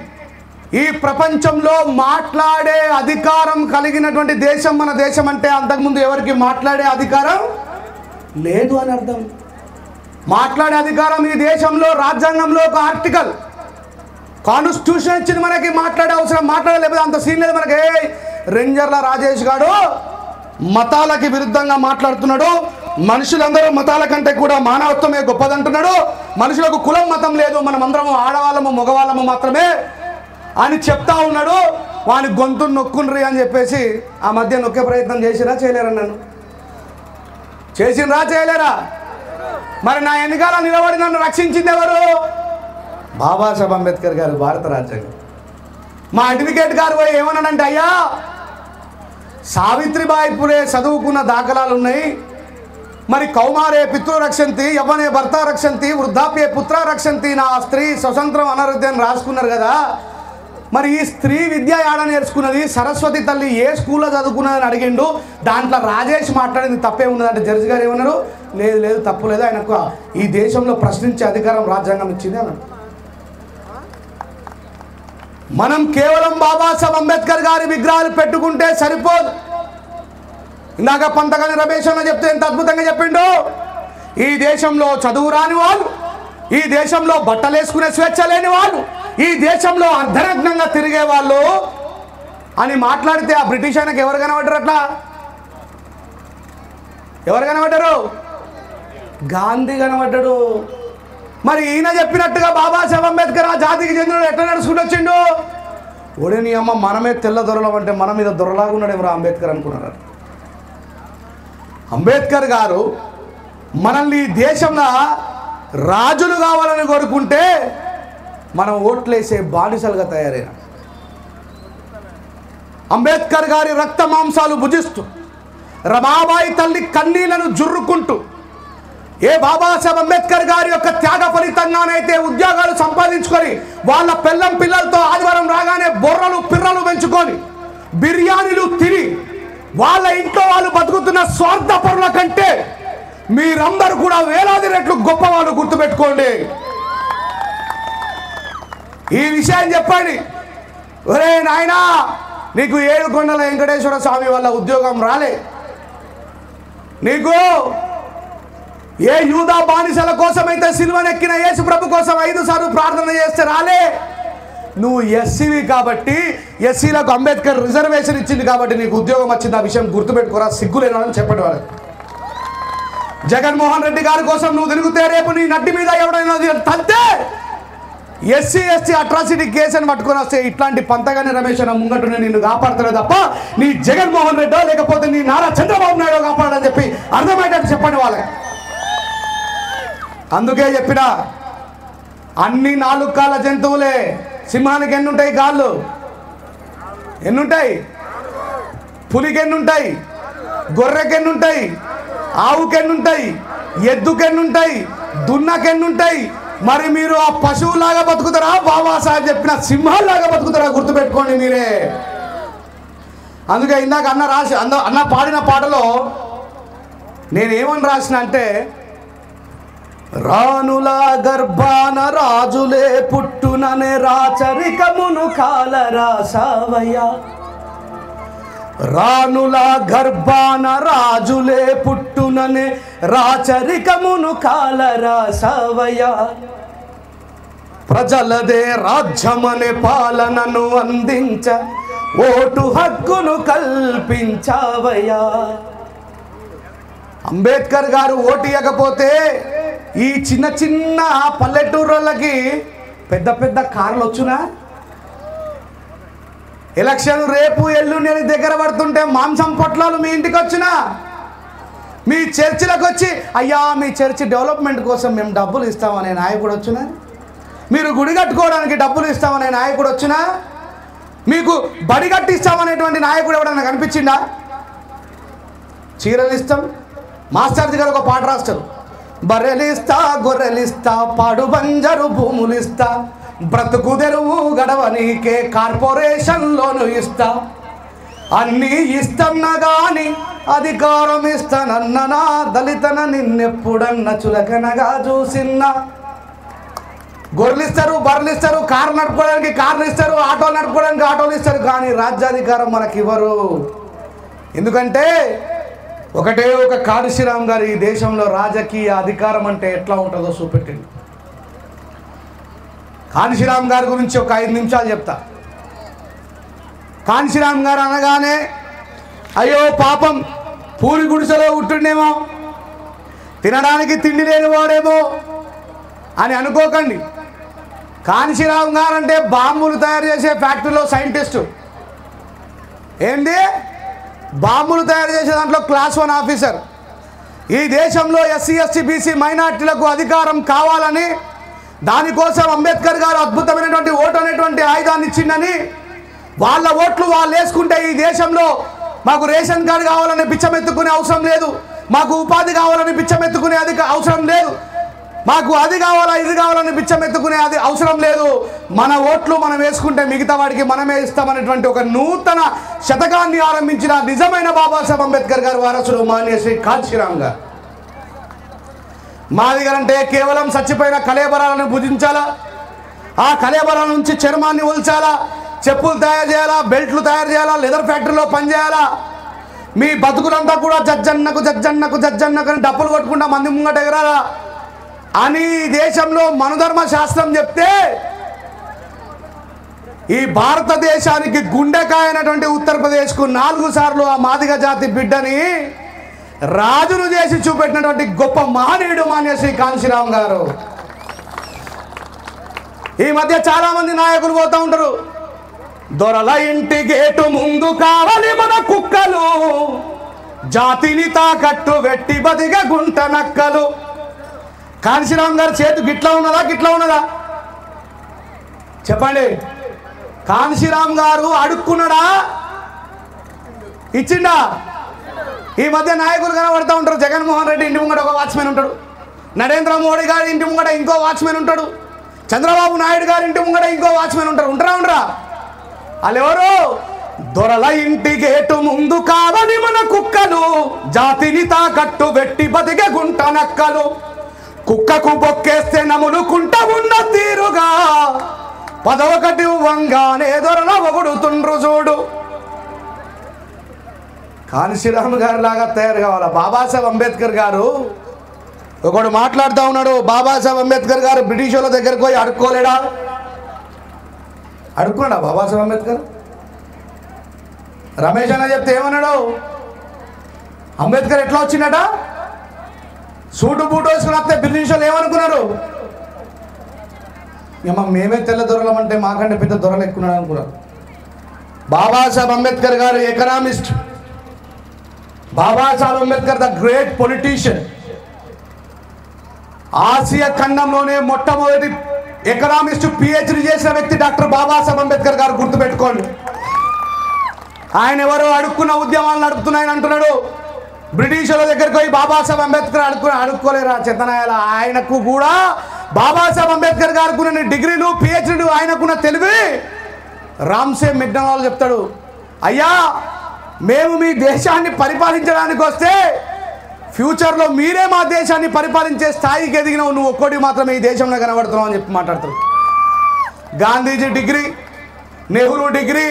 A: ఈ ప్రపంచంలో మాట్లాడే అధికారం కలిగినటువంటి దేశం మన దేశం. అంటే అంతకుముందు ఎవరికి మాట్లాడే అధికారం లేదు అని అర్థం. మాట్లాడే అధికారం ఈ దేశంలో రాజ్యాంగంలో ఒక ఆర్టికల్, కాన్స్టిట్యూషన్ ఇచ్చింది మనకి. మాట్లాడే అవసరం, మాట్లాడలేకపోతే అంత సీన్ లేదు మనకి. రేంజర్ల రాజేష్ గారు మతాలకి విరుద్ధంగా మాట్లాడుతున్నాడు. మనుషులందరూ మతాల కంటే కూడా మానవత్వమే గొప్పదంటున్నాడు. మనుషులకు కులం మతం లేదు, మనమందరము ఆడవాళ్ళము మగవాళ్ళము మాత్రమే అని చెప్తా ఉన్నాడు. వాని గొంతు నొక్కుండ్రి అని చెప్పేసి ఆ మధ్య నొక్కే ప్రయత్నం చేసిరా చేయలేరా? నన్ను చేసినరా చేయలేరా? మరి నా ఎన్నికల నిలబడి నన్ను రక్షించింది ఎవరు? బాబాసాహెబ్ అంబేద్కర్ గారు, భారత రాజ్యాంగం. మా అడ్వకేట్ గారు పోయి ఏమన్నాడంటే, అయ్యా సావిత్రిబాయి పులే చదువుకున్న దాఖలాలు ఉన్నాయి. మరి కౌమారే పితృ రక్షంతి, యవ్వనే భర్త రక్షంతి, వృద్ధాప్యే పుత్ర రక్షంతి, నా స్త్రీ స్వతంత్రం అనర్హతి అని రాసుకున్నారు కదా. మరి ఈ స్త్రీ విద్య ఏడ నేర్చుకున్నది, సరస్వతి తల్లి ఏ స్కూల్లో చదువుకున్నదని అడిగిండు. దాంట్లో రాజేష్ మాట్లాడింది తప్పే ఉన్నదంటే జడ్జి గారు ఏమన్నారు, లేదు లేదు తప్పు లేదు, ఆయనకు ఈ దేశంలో ప్రశ్నించే అధికారం రాజ్యాంగం ఇచ్చింది అన్నాడు. మనం కేవలం బాబాసాహెబ్ అంబేద్కర్ గారి విగ్రహాలు పెట్టుకుంటే సరిపోదు. ఇందాక పంతగాని రమేష్ అన్న చెప్తే ఎంత అద్భుతంగా చెప్పిండు. ఈ దేశంలో చదువు రాని వాళ్ళు, ఈ దేశంలో బట్టలు వేసుకునే స్వేచ్ఛ లేని వాళ్ళు, ఈ దేశంలో అర్ధనగ్నంగా తిరిగే వాళ్ళు అని మాట్లాడితే ఆ బ్రిటిష్ ఆయనకు ఎవరు కనబడ్డారు? అట్లా ఎవరు కనబడ్డారు? గాంధీ కనబడ్డాడు. మరి ఈయన చెప్పినట్టుగా బాబాసాహెబ్ అంబేద్కర్ ఆ జాతికి చెందిన ఎట్లా నడుచుకుంటూ వచ్చిండు? ఒడే నీ అమ్మ మనమే తెల్ల దొరలం అంటే మన మీద దొరలాగా ఉన్నాడు ఎవరు అంబేద్కర్ అనుకున్నారు. అంబేద్కర్ గారు మనల్ని ఈ దేశంలో రాజులు కావాలని కోరుకుంటే మనం ఓట్లేసే బానిసలుగా తయారైన అంబేద్కర్ గారి రక్త మాంసాలు భుజిస్తూ రమాబాయి తల్లి కన్నీళ్లను జుర్రుకుంటూ ఏ బాబాసాహెబ్ అంబేద్కర్ గారి యొక్క త్యాగ ఫలితంగానైతే ఉద్యోగాలు సంపాదించుకొని వాళ్ళ పిల్లలతో ఆదివారం రాగానే బొర్రలు పిర్రలు పెంచుకొని బిర్యానీలు తిని వాళ్ళ ఇంట్లో వాళ్ళు బతుకుతున్న స్వార్థ పరుల కంటే మీరందరూ కూడా వేలాది రెట్లు గొప్పవాళ్ళు. గుర్తుపెట్టుకోండి, ఈ విషయం చెప్పండి. ఒరే నాయనా, నీకు ఏడుకొండల వెంకటేశ్వర స్వామి వల్ల ఉద్యోగం రాలే, నీకు ఏ యూదా బానిసల కోసమైతే సిలువనెక్కిన యేసు ప్రభు కోసం 5 సార్లు ప్రార్థన చేస్తే రాలే. నువ్వు ఎస్సీవి కాబట్టి, ఎస్సీలకు అంబేద్కర్ రిజర్వేషన్ ఇచ్చింది కాబట్టి నీకు ఉద్యోగం వచ్చింది. ఆ విషయం గుర్తుపెట్టుకోరా, సిగ్గులేనని చెప్పండి వాళ్ళకి. జగన్మోహన్ రెడ్డి గారి కోసం నువ్వు తిరిగితే రేపు నీ నడ్డి మీద ఎవడైనా తంతే ఎస్సీ ఎస్టీ అట్రాసిటీ కేసు అని పట్టుకొని వస్తే ఇట్లాంటి పంతగాని రమేష్ అన్న ముంగట్టుని నిన్ను కాపాడుతారు తప్ప నీ జగన్మోహన్ రెడ్డో లేకపోతే నీ నారా చంద్రబాబు నాయుడు కాపాడని చెప్పి అర్థమయ్యేటట్టు చెప్పండి వాళ్ళకి. అందుకే చెప్పిన అన్ని 4 కాళ్ళ జంతువులే. సింహానికి ఎన్నుంటాయి కాళ్ళు? ఎన్నుంటాయి? పులికి ఎన్నుంటాయి? గొర్రెకి ఎన్నుంటాయి? ఆవుకి ఎన్నుంటాయి? ఎద్దుకి ఎన్నుంటాయి? దున్నకి ఎన్నుంటాయి? మరి మీరు ఆ పశువులాగా బతుకుతారా, బాబాసాహెబ్ చెప్పిన సింహాల్లాగా బతుకుతారా? గుర్తుపెట్టుకోండి మీరే. అందుకే ఇందాక అన్న పాడిన పాటలో నేనేమని రాసిన అంటే, రానుల గర్భాన రాజులే పుట్టుననే రాచరికమును కాల రాసావయ్యా. రానుల గర్భాన రాజులే పుట్టుననే రాచరికమును కాల రాసావయ్యా. ప్రజలదే రాజ్యమనే పాలనను అందించ ఓటు హక్కును కల్పించావయ్యా. అంబేద్కర్ గారు ఓటు ఇవ్వకపోతే ఈ చిన్న చిన్న పల్లెటూరులకి పెద్ద పెద్ద కార్లు వచ్చునా? ఎలక్షన్ రేపు ఎల్లుండి దగ్గర పడుతుంటే మాంసం పొట్లాలు మీ ఇంటికి వచ్చినా? మీ చర్చిలకు వచ్చి అయ్యా మీ చర్చి డెవలప్మెంట్ కోసం మేము డబ్బులు ఇస్తామనే నాయకుడు వచ్చినా? మీరు గుడి కట్టుకోవడానికి డబ్బులు ఇస్తామనే నాయకుడు వచ్చినా? మీకు బడి కట్టిస్తామనేటువంటి నాయకుడు ఎవడన్నా కనిపించిందా? చీరలు ఇస్తాం, మాస్టర్జీ గారు ఒక పాట రాస్తారు, బర్రెలిస్తా గొర్రెలిస్తా పాడు బంజరు భూములిస్తా బ్రతుకు తెరువు గడవనీకే కార్పొరేషన్ లోను ఇస్తా అన్నీ ఇస్తన్నా గాని అధికారం ఇస్తానన్నా దళితన నిన్నెప్పుడన్నా చులకనగా చూసిన్నా. గొర్రెలిస్తారు, బర్రెలిస్తారు, కారు నడుపుకోవడానికి కార్లు ఇస్తారు, ఆటోలు నడుపుకోవడానికి ఆటోలు ఇస్తారు, కానీ రాజ్యాధికారం మనకి ఇవ్వరు. ఎందుకంటే ఒకటే ఒక కాళీశ్రీరామ్ గారు ఈ దేశంలో రాజకీయ అధికారం అంటే ఎట్లా ఉంటుందో చూపెట్టింది. కాళీశ్రీరామ్ గారి గురించి ఒక 5 నిమిషాలు చెప్తా. కాళీశ్రీరామ్ గారు అనగానే అయ్యో పాపం పూరి గుడిసెలో ఉంటుండేమో, తినడానికి తిండి లేని వాడేమో అని అనుకోకండి. కాళీశ్రీరామ్ గారు అంటే బాంబులు తయారు చేసే ఫ్యాక్టరీలో సైంటిస్టు. ఏంది? బాంబులు తయారు చేసే దాంట్లో క్లాస్ 1 ఆఫీసర్. ఈ దేశంలో ఎస్సీ ఎస్టీ బీసీ మైనార్టీలకు అధికారం కావాలని, దానికోసం అంబేద్కర్ గారు అద్భుతమైనటువంటి ఓటు అనేటువంటి ఆయుధాన్ని ఇచ్చిందని, వాళ్ళ ఓట్లు వాళ్ళు వేసుకుంటే ఈ దేశంలో మాకు రేషన్ కార్డు కావాలని పిచ్చమెత్తుకునే అవసరం లేదు, మాకు ఉపాధి కావాలని పిచ్చమెత్తుకునే అవసరం లేదు. మాకు అది కావాలా ఇది కావాలని బిచ్చమెత్తుకునే అది అవసరం లేదు, మన ఓట్లు మనం వేసుకుంటే మిగతా వాడికి మనమే ఇస్తామనేటువంటి ఒక నూతన శతకాన్ని ఆరంభించిన నిజమైన బాబాసాహెబ్ అంబేద్కర్ గారి వారసుడు మాన్య శ్రీ కాంశీరామ్ గారు. మాదిగలంటే కేవలం చచ్చిపోయిన కళేబరాలను భుజించాలా, ఆ కళేబరాల నుంచి చర్మాన్ని ఒల్చాలా, చెప్పులు తయారు చేయాలా, బెల్ట్లు తయారు చేయాలా, లెదర్ ఫ్యాక్టరీలో పనిచేయాలా, మీ బతుకులంతా కూడా జజ్జన్నకు జజ్జన్నకు జజ్జన్నకు అని డప్పులు కొట్టుకుంటా మంది ముంగట ఎగరాలా అని దేశంలో మనుధర్మ శాస్త్రం చెప్తే, ఈ భారతదేశానికి గుండెకాయ అయినటువంటి ఉత్తరప్రదేశ్కు 4 సార్లు ఆ మాదిగ జాతి బిడ్డని రాజును చేసి చూపెట్టినటువంటి గొప్ప మహనీయుడు మాన్య శ్రీ కాంశీరామ్ గారు. ఈ మధ్య చాలా మంది నాయకులు పోతూ ఉంటారు, దొరల ఇంటి గేటు ముందు కావాలి మన కుక్కలు, జాతిని తాకట్టు వెట్టి బదిగ గుంట నక్కలు. కాంశీరామ్ గారి చేతు గిట్లా ఉన్నదా గిట్లా ఉన్నదా చెప్పండి? కాంశీరామ్ గారు అడుక్కున్నాడా ఇచ్చిండా? ఈ మధ్య నాయకులు కనబడుతూ ఉంటారు, జగన్మోహన్ రెడ్డి ఇంటి ముంగట ఒక వాచ్మెన్ ఉంటాడు, నరేంద్ర మోడీ గారి ఇంటి ముంగట ఇంకో వాచ్మెన్ ఉంటాడు, చంద్రబాబు నాయుడు గారి ఇంటి ముంగట ఇంకో వాచ్మెన్ ఉంటారు. ఉండరా వాళ్ళెవరు? దొరల ఇంటి గేటు ముందు కావని మన కుక్కలు, జాతిని తాకట్టు వెట్టి బతిక గుంట నక్కలు, కుక్కకు బొక్కేస్తే నములుకుంట ఉన్న తీరుగా, పదొకటి వంగానే దొరల ఒగుడుతుండ్రు చూడు. కాంశీరామ్ గారి లాగా తయారు కావాలా? బాబాసాహెబ్ అంబేద్కర్ గారు ఒకడు మాట్లాడుతూ ఉన్నాడు, బాబాసాహెబ్ అంబేద్కర్ గారు బ్రిటిష్ వాళ్ళ దగ్గరకు పోయి అడుక్కోలేడా? అడుక్కున్నాడా బాబాసాహెబ్ అంబేద్కర్? రమేష్ అన్న చెప్తే ఏమన్నాడు? అంబేద్కర్ ఎట్లా వచ్చిందట? సూటు బూటు వేసుకుని వస్తే బ్రిటిష్ వాళ్ళు ఏమనుకున్నారు? మేమే తెల్ల దొరలమంటే మాకంటే పెద్ద దొరలు ఎక్కున్నాడు అనుకున్నారు. బాబాసాహెబ్ అంబేద్కర్ గారు economist, Babasaheb Ambedkar the great politician. Asia ఖండంలోనే మొట్టమొదటి ఎకనామిస్ట్ పిహెచ్డి చేసిన వ్యక్తి డాక్టర్ బాబాసాహెబ్ అంబేద్కర్ గారు, గుర్తుపెట్టుకోండి. ఆయన ఎవరో అడుక్కున్న ఉద్యమాలు నడుపుతున్నాయని అంటున్నాడు. బ్రిటిష్ వాళ్ళ దగ్గరికి పోయి బాబాసాహెబ్ అంబేద్కర్ అడుక్కోలేరా చెత్తనాయాల? ఆయనకు కూడా బాబాసాహెబ్ అంబేద్కర్ గారికి ఉన్న డిగ్రీలు పిహెచ్డీలు, ఆయనకున్న తెలివి రామ్సే మెక్డొనాల్డ్ చెప్తాడు, అయ్యా మేము మీ దేశాన్ని పరిపాలించడానికి వస్తే ఫ్యూచర్లో మీరే మా దేశాన్ని పరిపాలించే స్థాయికి ఎదిగినావు, నువ్వు ఒక్కటి మాత్రమే ఈ దేశంలో కనబడుతున్నావు అని చెప్పి మాట్లాడతాడు. Gandhiji degree, Nehru degree,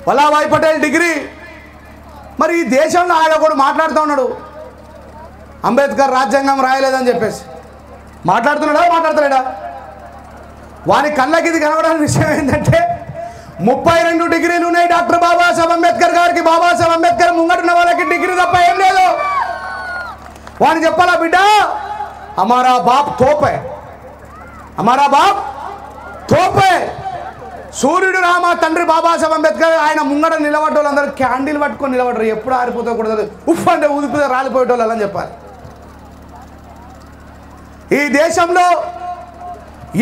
A: Vallabhbhai Patel degree. మరి ఈ దేశంలో ఆయన కూడా మాట్లాడుతూ ఉన్నాడు, అంబేద్కర్ రాజ్యాంగం రాయలేదని చెప్పేసి మాట్లాడుతున్నాడా మాట్లాడతాడా? వారి కళ్ళకి ఇది కనబడాల్సిన విషయం ఏంటంటే 32 డిగ్రీలు ఉన్నాయి డాక్టర్ బాబాసాహెబ్ అంబేద్కర్ గారికి. బాబాసాహెబ్ అంబేద్కర్ ముంగటున్న వాళ్ళకి డిగ్రీ తప్ప ఏం లేదు. వాడిని చెప్పాలా, బిడ్డ హమారా బాప్ తోపే, హమారా బాప్ తోపే. సూర్యుడు రామ తండ్రి బాబాసాహెబ్ అంబేద్కర్, ఆయన ముంగట నిలబడ్డ వాళ్ళందరూ క్యాండిల్ పట్టుకొని నిలబడ్డారు. ఎప్పుడు ఆరిపోతే కూడదు, ఉఫ్ అంటే ఊదిపోతే రాలిపోయేటోళ్ళు అని చెప్పాలి. ఈ దేశంలో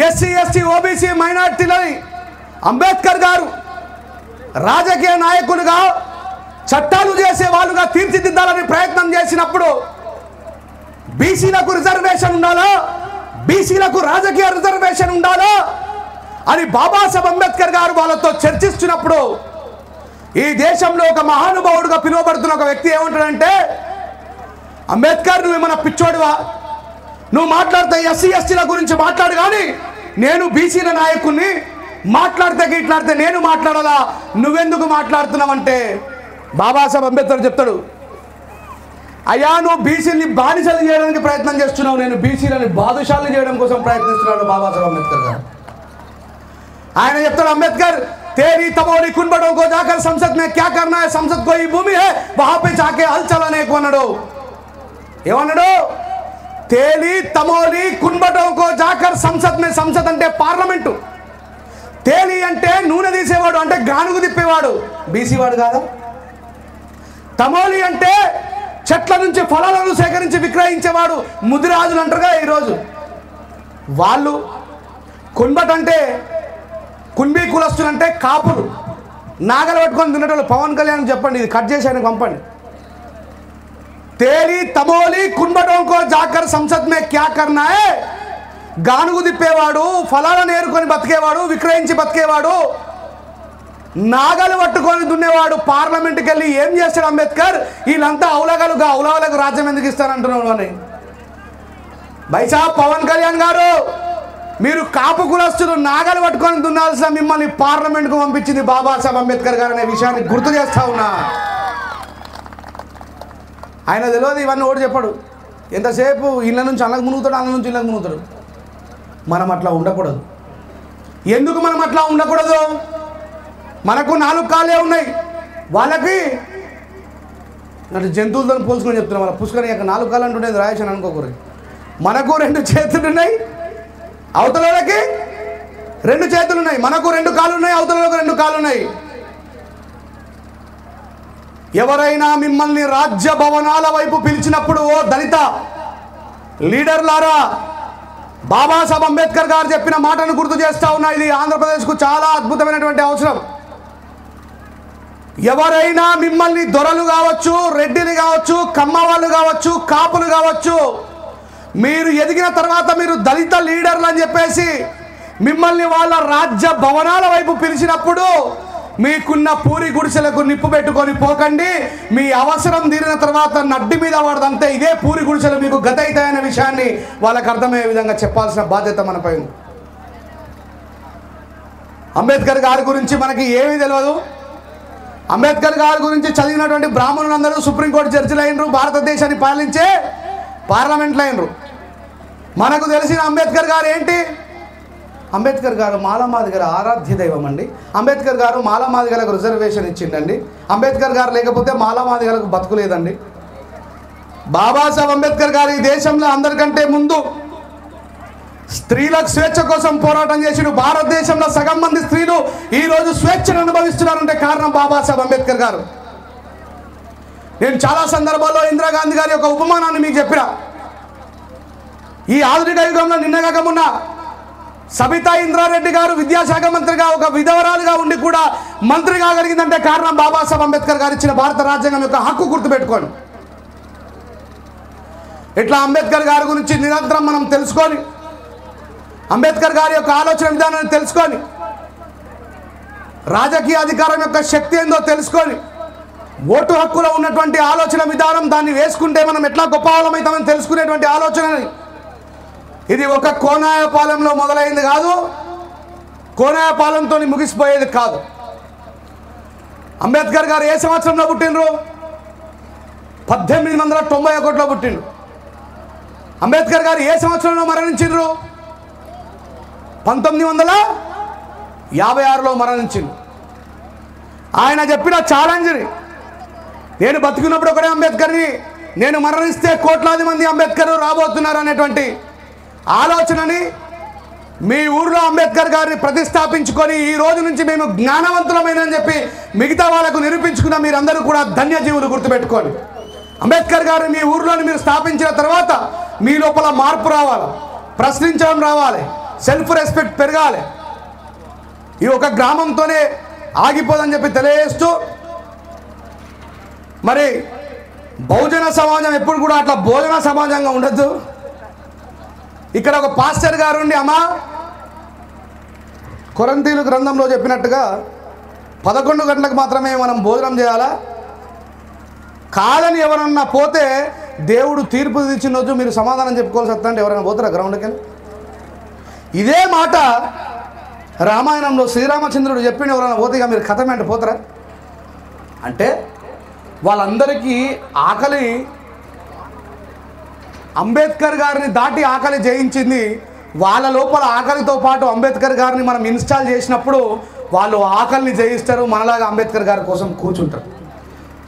A: ఎస్సీ ఎస్టీ ఓబీసీ మైనార్టీలని అంబేద్కర్ గారు రాజకీయ నాయకులుగా, చట్టాలు చేసే వాళ్ళుగా తీర్చిదిద్దాలని ప్రయత్నం చేసినప్పుడు బీసీలకు రిజర్వేషన్ ఉండాలా, బీసీలకు రాజకీయ రిజర్వేషన్ ఉండాలా అని బాబాసాహెబ్ అంబేద్కర్ గారు వాళ్ళతో చర్చిస్తున్నప్పుడు ఈ దేశంలో ఒక మహానుభావుడుగా పిలువబడుతున్న ఒక వ్యక్తి ఏమంటాడంటే, అంబేద్కర్ నువ్వు ఏమన్నా పిచ్చోడువా? నువ్వు మాట్లాడితే ఎస్సీ ఎస్టీల గురించి మాట్లాడు, కానీ నేను బీసీల నాయకుడిని, మాట్లాడితే నేను మాట్లాడాలా, నువ్వెందుకు మాట్లాడుతున్నావంటే బాబాసాహెబ్ అంబేద్కర్ చెప్తాడు, అయ్యా నువ్వు బీసీని బానిసలు చేయడానికి ప్రయత్నం చేస్తున్నావు, నేను బీసీలని బాదుషాలు చేయడం కోసం ప్రయత్నిస్తున్నాడు బాబాసాహెబ్ అంబేద్కర్ గారు. ఆయన చెప్తాడు, అంబేద్కర్ तेरी तमोरी कुनबटों को जाकर संसद में क्या करना है, संसद कोई भूमि है वहां पे जाके हल चलाने को अన్నాడు. ఏమన్నాడు? తేలి తమోలి కున్బటోं को जाकर संसद में, సంసద్ అంటే పార్లమెంటు, తేలి అంటే నూనె తీసేవాడు, అంటే గానుగు తిప్పేవాడు, బీసీ వాడు కాదా? తమోలి అంటే చెట్ల నుంచి ఫలాలను సేకరించి విక్రయించేవాడు, ముదిరాజులు అంటారుగా ఈరోజు వాళ్ళు. కున్బట్ అంటే కుంబీ కులస్తులు అంటే కాపులు, నాగలు పట్టుకొని తినేటోళ్ళు. పవన్ కళ్యాణ్ చెప్పండి, ఇది కట్ చేసి ఆయనకు పంపండి. तेरी तमोली कुंभटों को जाकर संसद में क्या करना है గానుగు తిప్పేవాడు ఫలాలను ఏరుకొని బతికేవాడు విక్రయించి బతికేవాడు నాగలు పట్టుకొని దున్నేవాడు పార్లమెంట్కి వెళ్ళి ఏం చేస్తాడు అంబేద్కర్ వీళ్ళంతా అవులగాలకు రాజ్యం ఎందుకు ఇస్తారంటున్నాడు అని బైసా పవన్ కళ్యాణ్ గారు మీరు కాపు కులస్తులు నాగలు పట్టుకొని దున్నాల్సిన మిమ్మల్ని పార్లమెంట్కు పంపించింది బాబాసాహెబ్ అంబేద్కర్ గారు అనే విషయాన్ని గుర్తు చేస్తా ఉన్నా ఆయన తెలియదు ఇవన్నీ ఓడి చెప్పాడు ఎంతసేపు ఇళ్ళ నుంచి అన్నకు మునుగుతాడు అన్న నుంచి ఇళ్ళకు మునుగుతాడు మనం అట్లా ఉండకూడదు ఎందుకు మనం అట్లా ఉండకూడదు మనకు 4 కాళ్ళే ఉన్నాయి వాళ్ళకి అంటే జంతువులతో పోల్చుకొని చెప్తున్నాం వాళ్ళ పుష్కరం యొక్క 4 కాళ్ళు అంటుండేది రాయేషన్ అనుకోకూడదు మనకు 2 చేతులు ఉన్నాయి అవతలకి 2 చేతులు ఉన్నాయి మనకు 2 కాళ్ళు ఉన్నాయి అవతలకి 2 కాళ్ళు ఉన్నాయి ఎవరైనా మిమ్మల్ని రాజ్య భవనాల వైపు పిలిచినప్పుడు ఓ దళిత లీడర్లారా బాబాసాహెబ్ అంబేద్కర్ గారు చెప్పిన మాటను గుర్తు చేస్తా ఉన్నా ఇది ఆంధ్రప్రదేశ్కు చాలా అద్భుతమైనటువంటి అవసరం ఎవరైనా మిమ్మల్ని దొరలు కావచ్చు రెడ్డిలు కావచ్చు కమ్మ వాళ్ళు కావచ్చు కాపులు కావచ్చు మీరు ఎదిగిన తర్వాత మీరు దళిత లీడర్లు అని చెప్పేసి మిమ్మల్ని వాళ్ళ రాజ్య భవనాల వైపు పిలిచినప్పుడు మీకున్న పూరి గుడిసెలకు నిప్పు పెట్టుకొని పోకండి మీ అవసరం తీరిన తర్వాత నడ్డి మీద పడదంతే ఇదే పూరి గుడిసెలు మీకు గత అవుతాయనే విషయాన్ని వాళ్ళకి అర్థమయ్యే విధంగా చెప్పాల్సిన బాధ్యత మనపై ఉంది అంబేద్కర్ గారి గురించి మనకి ఏమీ తెలియదు అంబేద్కర్ గారి గురించి చదివినటువంటి బ్రాహ్మణులందరూ సుప్రీంకోర్టు జడ్జిలు అయినరు భారతదేశాన్ని పాలించే పార్లమెంట్లో అయినరు మనకు తెలిసిన అంబేద్కర్ గారు ఏంటి అంబేద్కర్ గారు మాలమాదిగల ఆరాధ్య దైవం అండి అంబేద్కర్ గారు మాలమాదిగలకు రిజర్వేషన్ ఇచ్చిండండి అంబేద్కర్ గారు లేకపోతే మాలమాదిగలకు బతుకులేదండి బాబాసాహెబ్ అంబేద్కర్ గారు ఈ దేశంలో అందరికంటే ముందు స్త్రీలకు స్వేచ్ఛ కోసం పోరాటం చేసిన భారతదేశంలో సగం మంది స్త్రీలు ఈరోజు స్వేచ్ఛను అనుభవిస్తున్నారంటే కారణం బాబాసాహెబ్ అంబేద్కర్ గారు నేను చాలా సందర్భాల్లో ఇందిరాగాంధీ గారి యొక్క ఉపమానాన్ని మీకు చెప్పిన ఈ ఆధునిక యుగంలో నిన్నగాక మొన్న సబితా ఇంద్రారెడ్డి గారు విద్యాశాఖ మంత్రిగా ఒక విధవరాలుగా ఉండి కూడా మంత్రి కాగలిగిందంటే కారణం బాబాసాహెబ్ అంబేద్కర్ గారు ఇచ్చిన భారత రాజ్యాంగం యొక్క హక్కు గుర్తుపెట్టుకోండి ఇట్లా అంబేద్కర్ గారి గురించి నిరంతరం మనం తెలుసుకొని అంబేద్కర్ గారి యొక్క ఆలోచన విధానాన్ని తెలుసుకొని రాజకీయ అధికారం యొక్క శక్తి ఏందో తెలుసుకొని ఓటు హక్కులో ఉన్నటువంటి ఆలోచన విధానం దాన్ని వేసుకుంటే మనం ఎట్లా గొప్ప వాళ్ళమవుతామని తెలుసుకునేటువంటి ఆలోచనని ఇది ఒక కోనాయపాలెంలో మొదలైంది కాదు కోనాయపాలెంతో ముగిసిపోయేది కాదు అంబేద్కర్ గారు ఏ సంవత్సరంలో పుట్టినరు 1891లో పుట్టిండ్రు అంబేద్కర్ గారు ఏ సంవత్సరంలో మరణించిండ్రు 1956లో మరణించిండ్రు ఆయన చెప్పిన ఛాలెంజ్ని నేను బతికినప్పుడు ఒకటే అంబేద్కర్ని నేను మరణిస్తే కోట్లాది మంది అంబేద్కర్ రాబోతున్నారు అనేటువంటి ఆలోచనని మీ ఊర్లో అంబేద్కర్ గారిని ప్రతిష్టాపించుకొని ఈ రోజు నుంచి మేము జ్ఞానవంతులమైనని చెప్పి మిగతా వాళ్ళకు నిరూపించుకున్న మీరందరూ కూడా ధన్యజీవులు గుర్తుపెట్టుకోండి అంబేద్కర్ గారిని మీ ఊర్లోని మీరు స్థాపించిన తర్వాత మీ లోపల మార్పు రావాలి ప్రశ్నించడం రావాలి సెల్ఫ్ రెస్పెక్ట్ పెరగాలి ఈ ఒక గ్రామంతోనే ఆగిపోదని చెప్పి తెలియజేస్తూ మరి బహుజన సమాజం ఎప్పుడు కూడా అట్లా భోజన సమాజంగా ఉండద్దు ఇక్కడ ఒక పాస్టర్ గారు ఉండి అమ్మా కొరంతీలు గ్రంథంలో చెప్పినట్టుగా 11 గంటలకు మాత్రమే మనం భోజనం చేయాలా కాదని ఎవరన్నా పోతే దేవుడు తీర్పు ఇచ్చిన రోజు మీరు సమాధానం చెప్పుకోవాల్సి వస్తుందంటే ఎవరైనా పోతారా గ్రౌండ్కి వెళ్ళి ఇదే మాట రామాయణంలో శ్రీరామచంద్రుడు చెప్పిన ఎవరైనా పోతే ఇక మీరు కథ వెంట పోతారా అంటే వాళ్ళందరికీ ఆకలి అంబేద్కర్ గారిని దాటి ఆకలి జయించింది వాళ్ళ లోపల ఆకలితో పాటు అంబేద్కర్ గారిని మనం ఇన్స్టాల్ చేసినప్పుడు వాళ్ళు ఆకలిని జయిస్తారు మనలాగా అంబేద్కర్ గారి కోసం కూర్చుంటారు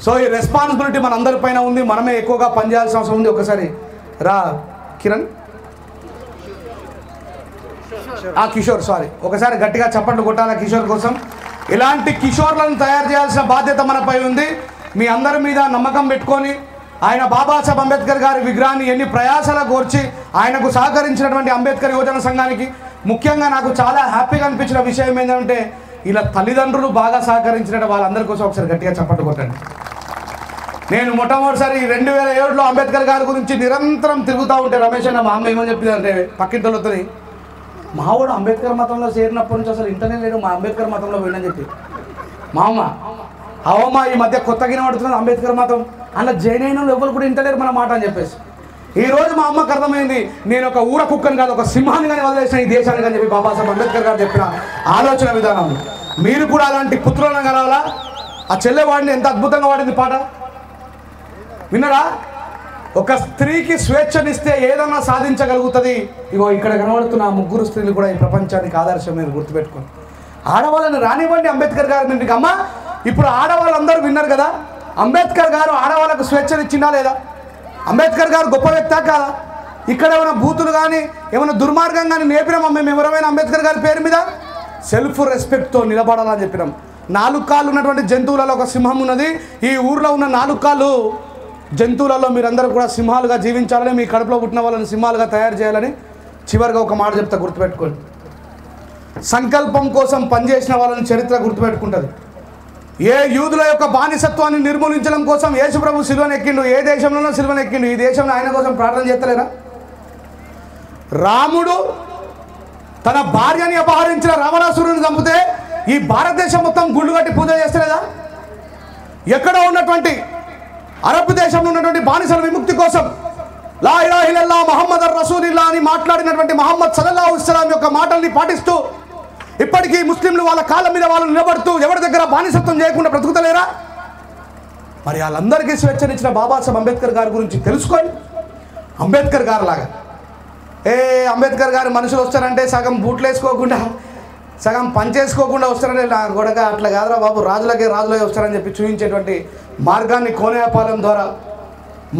A: సో ఈ రెస్పాన్సిబిలిటీ మనందరిపైన ఉంది మనమే ఎక్కువగా పనిచేయాల్సిన అవసరం ఉంది ఒకసారి రా కిరణ్ కిషోర్ సారీ ఒకసారి గట్టిగా చప్పట్లు కొట్టాలి కిషోర్ కోసం ఇలాంటి కిషోర్లను తయారు చేయాల్సిన బాధ్యత మనపై ఉంది మీ అందరి మీద నమ్మకం పెట్టుకొని ఆయన బాబాసాహెబ్ అంబేద్కర్ గారి విగ్రహాన్ని ఎన్ని ప్రయాసాల కోర్చి ఆయనకు సహకరించినటువంటి అంబేద్కర్ యువజన సంఘానికి ముఖ్యంగా నాకు చాలా హ్యాపీగా అనిపించిన విషయం ఏంటంటే ఇలా తల్లిదండ్రులు బాగా సహకరించిన వాళ్ళందరి కోసం ఒకసారి గట్టిగా చప్పట్లు కొట్టండి నేను మొట్టమొదటిసారి 2007లో అంబేద్కర్ గారి గురించి నిరంతరం తిరుగుతూ ఉంటే రమేష్ అన్న మా అమ్మ ఏమని చెప్పిందంటే పక్కింటోళ్ళతో, మావాడు అంబేద్కర్ మతంలో చేరినప్పటి నుంచి అసలు ఇంటనే లేడు, మా అంబేద్కర్ మతంలో పోయిందని చెప్పి. మా అమ్మ అవమ్మ ఈ మధ్య కొత్తగా పడుతున్నది అంబేద్కర్ మతం, అలా జైన్ అయిన ఎవరు కూడా ఇంటలేరు మన మాట అని చెప్పేసి. ఈరోజు మా అమ్మకు అర్థమైంది, నేను ఒక ఊర కుక్కని కాదు, ఒక సింహాన్ని కానీ వదిలేసిన ఈ దేశానికి అని చెప్పి బాబాసాహెబ్ అంబేద్కర్ గారు చెప్పిన ఆలోచన విధానం. మీరు కూడా అలాంటి పుత్రులను కలవాలా. ఆ చెల్లె వాడిని ఎంత అద్భుతంగా వాడింది పాట విన్నరా? ఒక స్త్రీకి స్వేచ్ఛనిస్తే ఏదన్నా సాధించగలుగుతుంది. ఇగో ఇక్కడ కనబడుతున్న ఆ ముగ్గురు స్త్రీలు కూడా ఈ ప్రపంచానికి ఆదర్శం. మీరు గుర్తుపెట్టుకోండి. ఆడవాళ్ళని రానివ్వండి అంబేద్కర్ గారి మీదకి. అమ్మ ఇప్పుడు ఆడవాళ్ళందరూ విన్నారు కదా, అంబేద్కర్ గారు ఆడవాళ్ళకు స్వేచ్ఛనిచ్చిందా లేదా? అంబేద్కర్ గారు గొప్ప వ్యక్తా కాదా? ఇక్కడ ఏమైనా బూతులు కానీ ఏమైనా దుర్మార్గం కానీ నేర్పినామా మేము ఎవరైనా అంబేద్కర్ గారి పేరు మీద? సెల్ఫ్ రెస్పెక్ట్తో నిలబడాలని చెప్పినాం. 4 కాళ్ళు ఉన్నటువంటి జంతువులలో ఒక సింహం ఉన్నది. ఈ ఊర్లో ఉన్న 4 కాళ్ళు జంతువులలో మీరందరూ కూడా సింహాలుగా జీవించాలని, మీ కడుపులో పుట్టిన వాళ్ళని సింహాలుగా తయారు చేయాలని చివరిగా ఒక మాట చెప్తా, గుర్తుపెట్టుకోండి. సంకల్పం కోసం పనిచేసిన వాళ్ళని చరిత్ర గుర్తుపెట్టుకుంటుంది. ఏ యూదుల యొక్క బానిసత్వాన్ని నిర్మూలించడం కోసం యేసుప్రభు సిలువను ఎక్కిండు. ఏ దేశంలోనో సిలువను ఎక్కిండు. ఈ దేశంలో ఆయన కోసం ప్రార్థన చేస్తలేరా? రాముడు తన భార్యని అపహరించిన రావణాసురుని చంపితే ఈ భారతదేశం మొత్తం గుళ్ళు కట్టి పూజ చేస్తలేదా? ఎక్కడో ఉన్నటువంటి అరబ్ దేశంలో ఉన్నటువంటి బానిసల విముక్తి కోసం లా ఇలాహ ఇల్లల్లాహ్ ముహమ్మదర్ రసూలుల్లాహ్ అని మాట్లాడినటువంటి ముహమ్మద్ సల్లల్లాహు అలైహి వసల్లం యొక్క మాటల్ని పాటిస్తూ ఇప్పటికీ ముస్లింలు వాళ్ళ కాళ్ళ మీద వాళ్ళు నిలబడుతూ ఎవరి దగ్గర బానిసత్వం చేయకుండా బ్రతుకుతలేరా? మరి వాళ్ళందరికీ స్వేచ్ఛనిచ్చిన బాబాసాహెబ్ అంబేద్కర్ గారి గురించి తెలుసుకొని అంబేద్కర్ గారు లాగా అంబేద్కర్ గారు మనుషులు వస్తారంటే సగం బూట్లు వేసుకోకుండా సగం పనిచేసుకోకుండా వస్తారంటే నా గొడక అట్లా కాదురా బాబు, రాజులకే రాజులే వస్తారని చెప్పి చూపించేటువంటి మార్గాన్ని కోనేపాలెం ద్వారా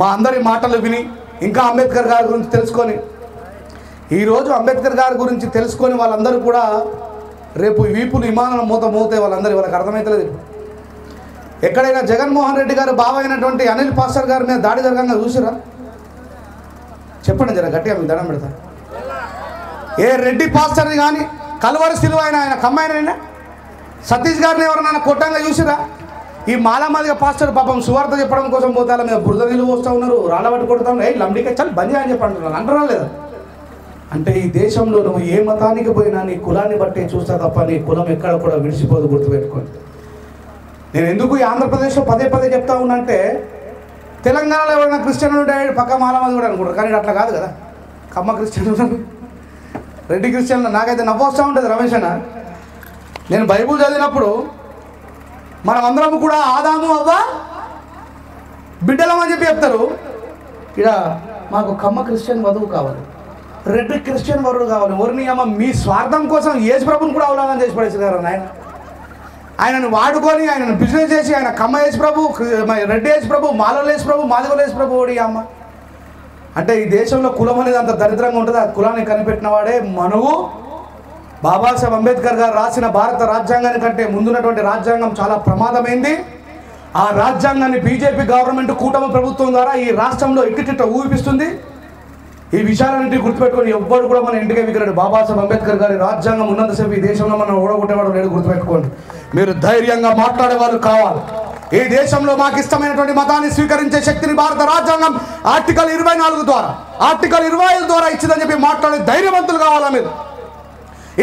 A: మా అందరి మాటలు విని ఇంకా అంబేద్కర్ గారి గురించి తెలుసుకొని ఈరోజు అంబేద్కర్ గారి గురించి తెలుసుకొని వాళ్ళందరూ కూడా రేపు వీపులు విమానం మోతే వాళ్ళకి అర్థమవుతలేదు. ఎక్కడైనా జగన్మోహన్ రెడ్డి గారు బావ అయినటువంటి అనిల్ పాస్టర్ గారి మీద దాడి జరగంగా చూసిరా? చెప్పండి జర గట్టిగా మీకు దండం పెడతా. ఏ రెడ్డి పాస్టర్ని కానీ కలువరి సిలువ ఆయన కమ్మాయినైనా సతీష్ గారిని ఎవరైనా కొట్టంగా చూసిరా? ఈ మాలామాదిగా పాస్టర్ పాపం సువార్త చెప్పడం కోసం పోతే వాళ్ళ మీద బురద నీళ్ళు పోస్తూ ఉన్నారు, రాళ్ళబట్టి కొడుతూ ఉన్నారు. లంబడికే చాలు బంద్ అని చెప్పి అంటున్నారు. అంటారా లేదా? అంటే ఈ దేశంలో నువ్వు ఏ మతానికి పోయినా నీ కులాన్ని బట్టి చూస్తా తప్ప నీ కులం ఎక్కడ కూడా విడిచిపోదు, గుర్తుపెట్టుకోండి. నేను ఎందుకు ఈ ఆంధ్రప్రదేశ్లో పదే చెప్తా ఉన్నా అంటే తెలంగాణలో ఎవరైనా క్రిస్టియన్ ఉంటే పక్క మాలామాది కూడా అనుకుంటారు, కానీ అట్లా కాదు కదా. కమ్మ క్రిస్టియన్ ఉన్నారు, రెడ్డి క్రిస్టియన్లు. నాకైతే నవ్వు వస్తూ ఉంటుంది రమేష్ అన్న. నేను బైబుల్ చదివినప్పుడు మనం అందరం కూడా ఆదాము అవ్వ బిడ్డలం అని చెప్పి చెప్తారు. ఇక్కడ మాకు కమ్మ క్రిస్టియన్ వధువు కావాలి, రెడ్డి క్రిస్టియన్ వరుడు కావాలి. ఎవరిని అమ్మ మీ స్వార్థం కోసం యేసు ప్రభుని కూడా అవలాదన చేసి పడేసారు. ఆయనను వాడుకొని ఆయనను బిజినెస్ చేసి ఆయన కమ్మ యేసు ప్రభు, రెడ్డి యేసు ప్రభు, మాలల యేసు ప్రభు, మాదిగల యేసు ప్రభు ఓడి అమ్మ. అంటే ఈ దేశంలో కులం అనేది అంత దరిద్రంగా ఉంటుంది. ఆ కులాన్ని కనిపెట్టిన వాడే మనువు. బాబాసాహెబ్ అంబేద్కర్ గారు రాసిన భారత రాజ్యాంగాన్ని కంటే ముందున్నటువంటి రాజ్యాంగం చాలా ప్రమాదమైంది. ఆ రాజ్యాంగాన్ని బీజేపీ గవర్నమెంట్ కూటమి ప్రభుత్వం ద్వారా ఈ రాష్ట్రంలో ఇట్టిట్ట ఊపిస్తుంది. ఈ విషయాలన్నింటినీ గుర్తుపెట్టుకొని ఎవ్వరు కూడా మన ఇంటికే విగ్రహం. బాబాసాహెబ్ అంబేద్కర్ గారి రాజ్యాంగం ఉన్నంతసేపు ఈ దేశంలో మనం ఓడగొట్టేవాడు లేడు, గుర్తుపెట్టుకోండి. మీరు ధైర్యంగా మాట్లాడేవాళ్ళు కావాలి. ఈ దేశంలో మాకు ఇష్టమైనటువంటి మతాన్ని స్వీకరించే శక్తిని భారత రాజ్యాంగం ఆర్టికల్ 24 ద్వారా, ఆర్టికల్ 25 ద్వారా ఇచ్చిందని చెప్పి మాట్లాడే ధైర్యవంతులు కావాలా మీరు?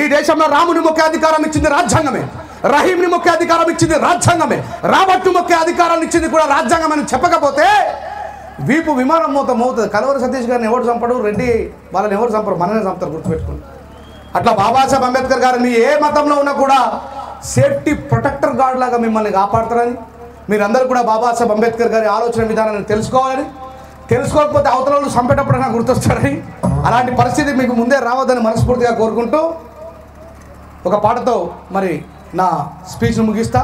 A: ఈ దేశంలో రాముని ముఖ్య అధికారం ఇచ్చింది రాజ్యాంగమే, రహీంని ముఖ్య అధికారం ఇచ్చింది రాజ్యాంగమే, రాబర్ట్ ముఖ్య అధికారాన్ని ఇచ్చింది కూడా రాజ్యాంగం అని చెప్పకపోతే వీపు విమానం మోతుంది. కలవరి సతీష్ గారిని ఎవరు చంపడు, రెడ్డి వాళ్ళని ఎవరు చంపరు, మననే చంపుతారు, గుర్తుపెట్టుకోండి. అట్లా బాబాసాహెబ్ అంబేద్కర్ గారిని ఏ మతంలో ఉన్నా కూడా సేఫ్టీ ప్రొటెక్టర్ గార్డ్ లాగా మిమ్మల్ని కాపాడుతారని మీరందరూ కూడా బాబాసాహెబ్ అంబేద్కర్ గారి ఆలోచన విధానాన్ని తెలుసుకోవాలని, తెలుసుకోకపోతే అవతల వాళ్ళు చంపేటప్పుడు నాకు గుర్తొస్తారని, అలాంటి పరిస్థితి మీకు ముందే రావద్దని మనస్ఫూర్తిగా కోరుకుంటూ ఒక పాటతో మరి నా స్పీచ్ను ముగిస్తా.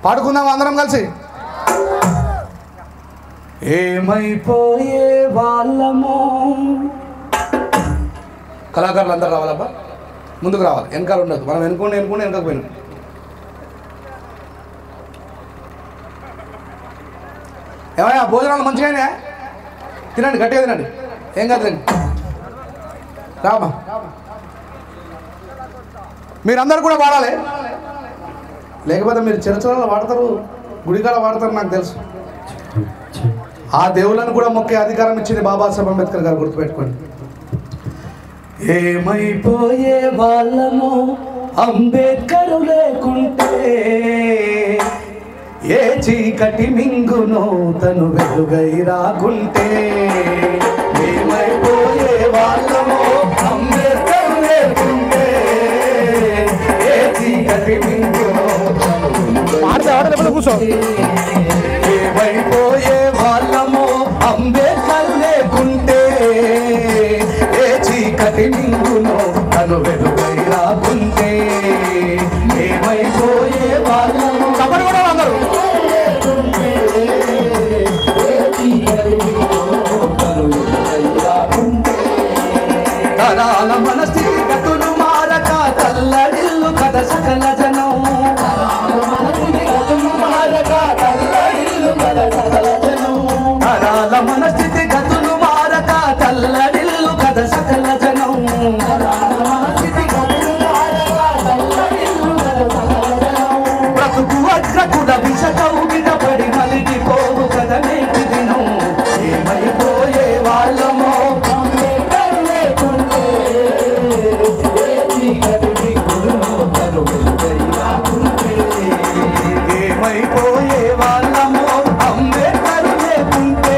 A: పాడుకుందాం అందరం కలిసి. ఏమైపోయే వాళ్ళము. కళాకారులు అందరూ రావాలబ్బా, ముందుకు రావాలి, వెనకాల ఉండదు. మనం వెనకపోయినాం. ఏమయ్యా భోజనాలు మంచిగానే తినండి, గట్టిగా తినండి, ఏం కాదు తినండి. రామా మీరందరూ కూడా వాడాలి, లేకపోతే మీరు చర్చలలో వాడతారు, గుడికాడ వాడతారు, నాకు తెలుసు. ఆ దేవులను కూడా మొక్కే అధికారం ఇచ్చింది బాబాసాహెబ్ అంబేద్కర్ గారు, గుర్తుపెట్టుకోండి. ఏమైపోయే వాళ్ళము అంబేద్కర్ లేకుంటే, ఏ చీకటి మింగునో తను వెలుగై రాకుంటే. ఏమైపోయే వాళ్ళము అంబేద్కర్ లేకుంటే, ఏ చీకటి మింగునో ఏమైపోయే వాళ్ళము అంబేద్కర్ లేకుంటే, ఏ చీకటి మింగునో తను వెలుగై రాకుంటే. ఏమైపోయే వాళ్ళము చెప్పండి కూడా అందరూ. తరాల మన స్థితిగతులు మారక తల్లడిల్లు కథ సకల జనం. తరాల మన స్థితిగతులు మారక తల్లడిల్లు కథ సకల జనం. బ్రతుకు అగ్రకుడ విషకౌగిట పడి మలిగిపోవు కథ నేటి దినం. ఏమైపోయే వాళ్ళమో ఏమైపోయే వాళ్ళమో అంబేద్కర్ లేకుంటే,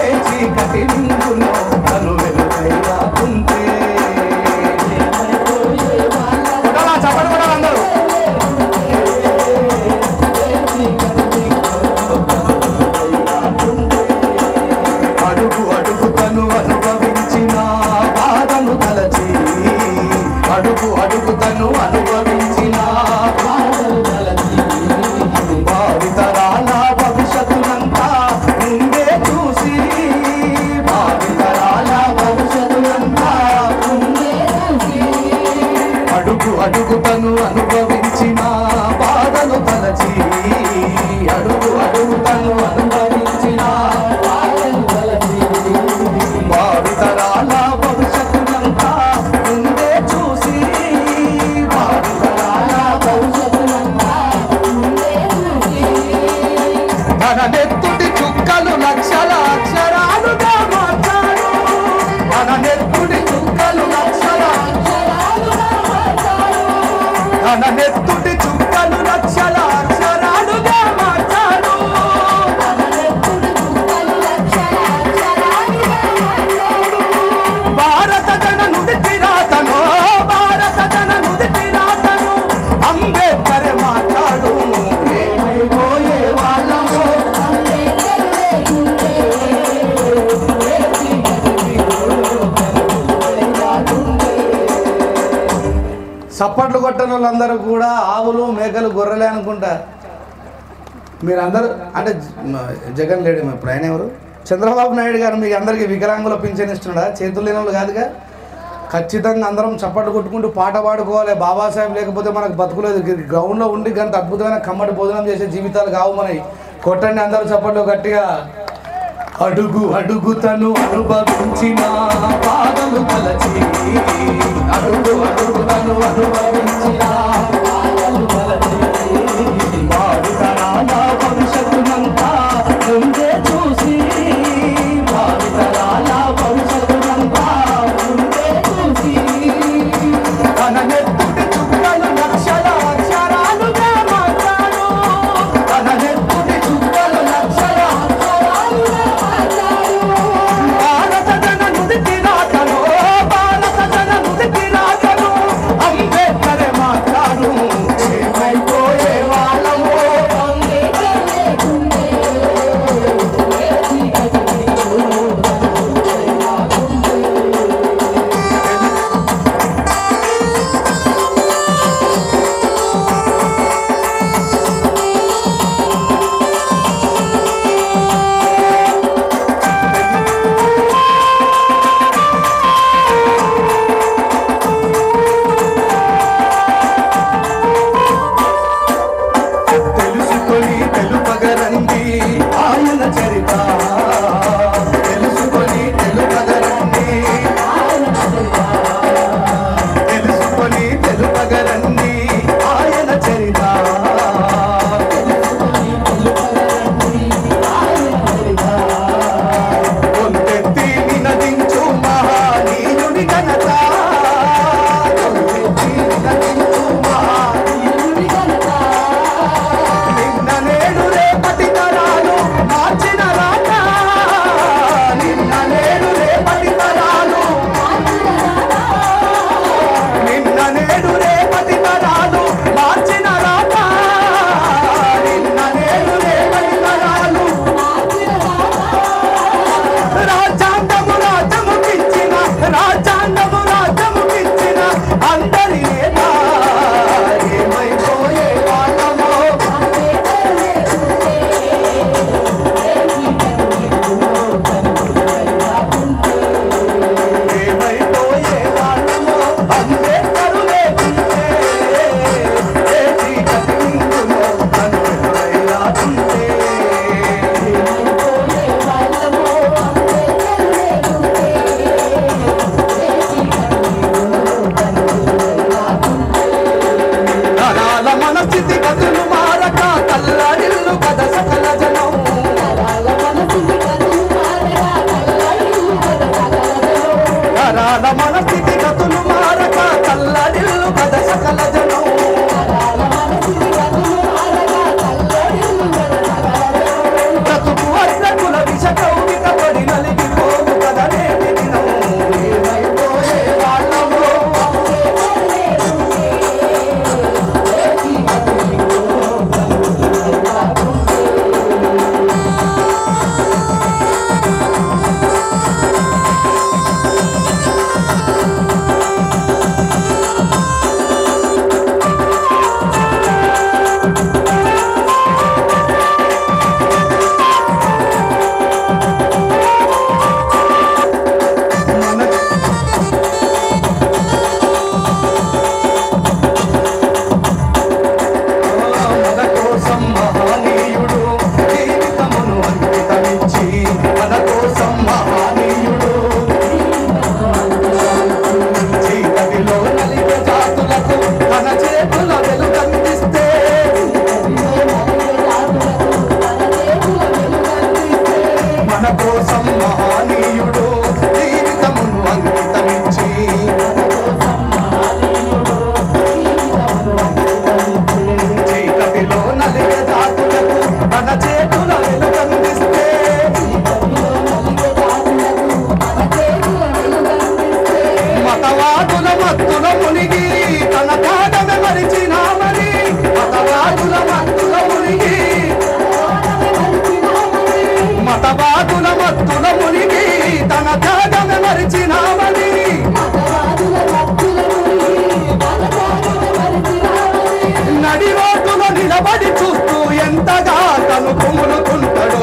A: ఏ చీకటి మింగునో తను వెలుగై రాకుంటే. చెప్పండి కూడా అందరూ. అడుగు అడుగు తను అనుభవించిన బాధను తలచి, అడుగు అడుగు తను అనుభవించిన బాధను తలచి, భావితరాల భవిష్యత్తునంతా ముందే చూసి, భావితరాల భవిష్యత్తునంతా ముందే చూసి, అడుగు అడుగు తను అనుభవించిన బాధను తలచి, అడుగు అడుగు తను అనుభవించిన బాధను తలచి, భావితరాల భవిష్యత్తునంతా ముందే చూసి, భావితరాల భవిష్యత్తునంతా ముందే చూసి, తన నెత్తుటి చుక్కలు లక్షల అక్షరాలుగా మార్చాడు. తన నెత్తుటి చుక్కలు లక్షల అక్షరాలుగా మార్చాడు. తన నెత్తుటి చుక్కలు లక్షల అక్షరాలుగా మార్చాడు. భారత జన నుడితి రాతను, భారత జన నుడితి రాతను అంబేద్కర్ మాట్లాడు. ఏమైపోయే వాళ్ళము సప్పట్లు కొట్టని వాళ్ళందరూ కూడా ఆవులు మేకలు గొర్రెలే అనుకుంటా. మీరందరూ అంటే జగన్ లేడు ఇప్పుడు, ఆయన ఎవరు? చంద్రబాబు నాయుడు గారు మీకు అందరికీ వికలాంగుల పింఛన్ ఇస్తున్నాడా? చేతులు లేని వాళ్ళు కాదుగా. ఖచ్చితంగా అందరం చప్పట్లు కొట్టుకుంటూ పాట పాడుకోవాలి. బాబాసాహెబ్ లేకపోతే మనకు బతుకులేదు. గ్రౌండ్లో ఉండి గంట అద్భుతమైన కమ్మటి భోజనం చేసే జీవితాలు కావు మనవి. కొట్టండి అందరూ చప్పట్లు గట్టిగా. అడుగు అడుగు తను అనుభవించిన బాధలు తలచి, అడుగు అడుగు తను అనుభవించిన బాధలు తలచి, భావితరాల భవిష్యత్తునంతా ముందే చూసి, భావితరాల భవిష్యత్తునంతా ముందే చూసి, తన నెత్తుటి చుక్కలు లక్షల అక్షరాలుగా మార్చాడు. తన నెత్తుటి చుక్కలు లక్షల అక్షరాలుగా మార్చాడు. భారత జన నుడితి రాతను, భారత జన నుడితి రాతను అంబేద్కర్ మాట్లాడు. ఏమైపోయే వాళ్ళము తరాల మన స్థితి గతులు మారక చల్లడిల్లు కథ సకల జనం బ్రతుకు అడ్డకుల విష కౌగిట పడి నలిగిపోదు కదా నేటి దినం ఏమైపోయే వాళ్ళమో మతవాదుల మత్తుల మునిగి తన త్యాగమే మరిచినామని నడి రోడ్డులో నిలబడి చూస్తూ ఎంతగా తను కుములుకుంటాడో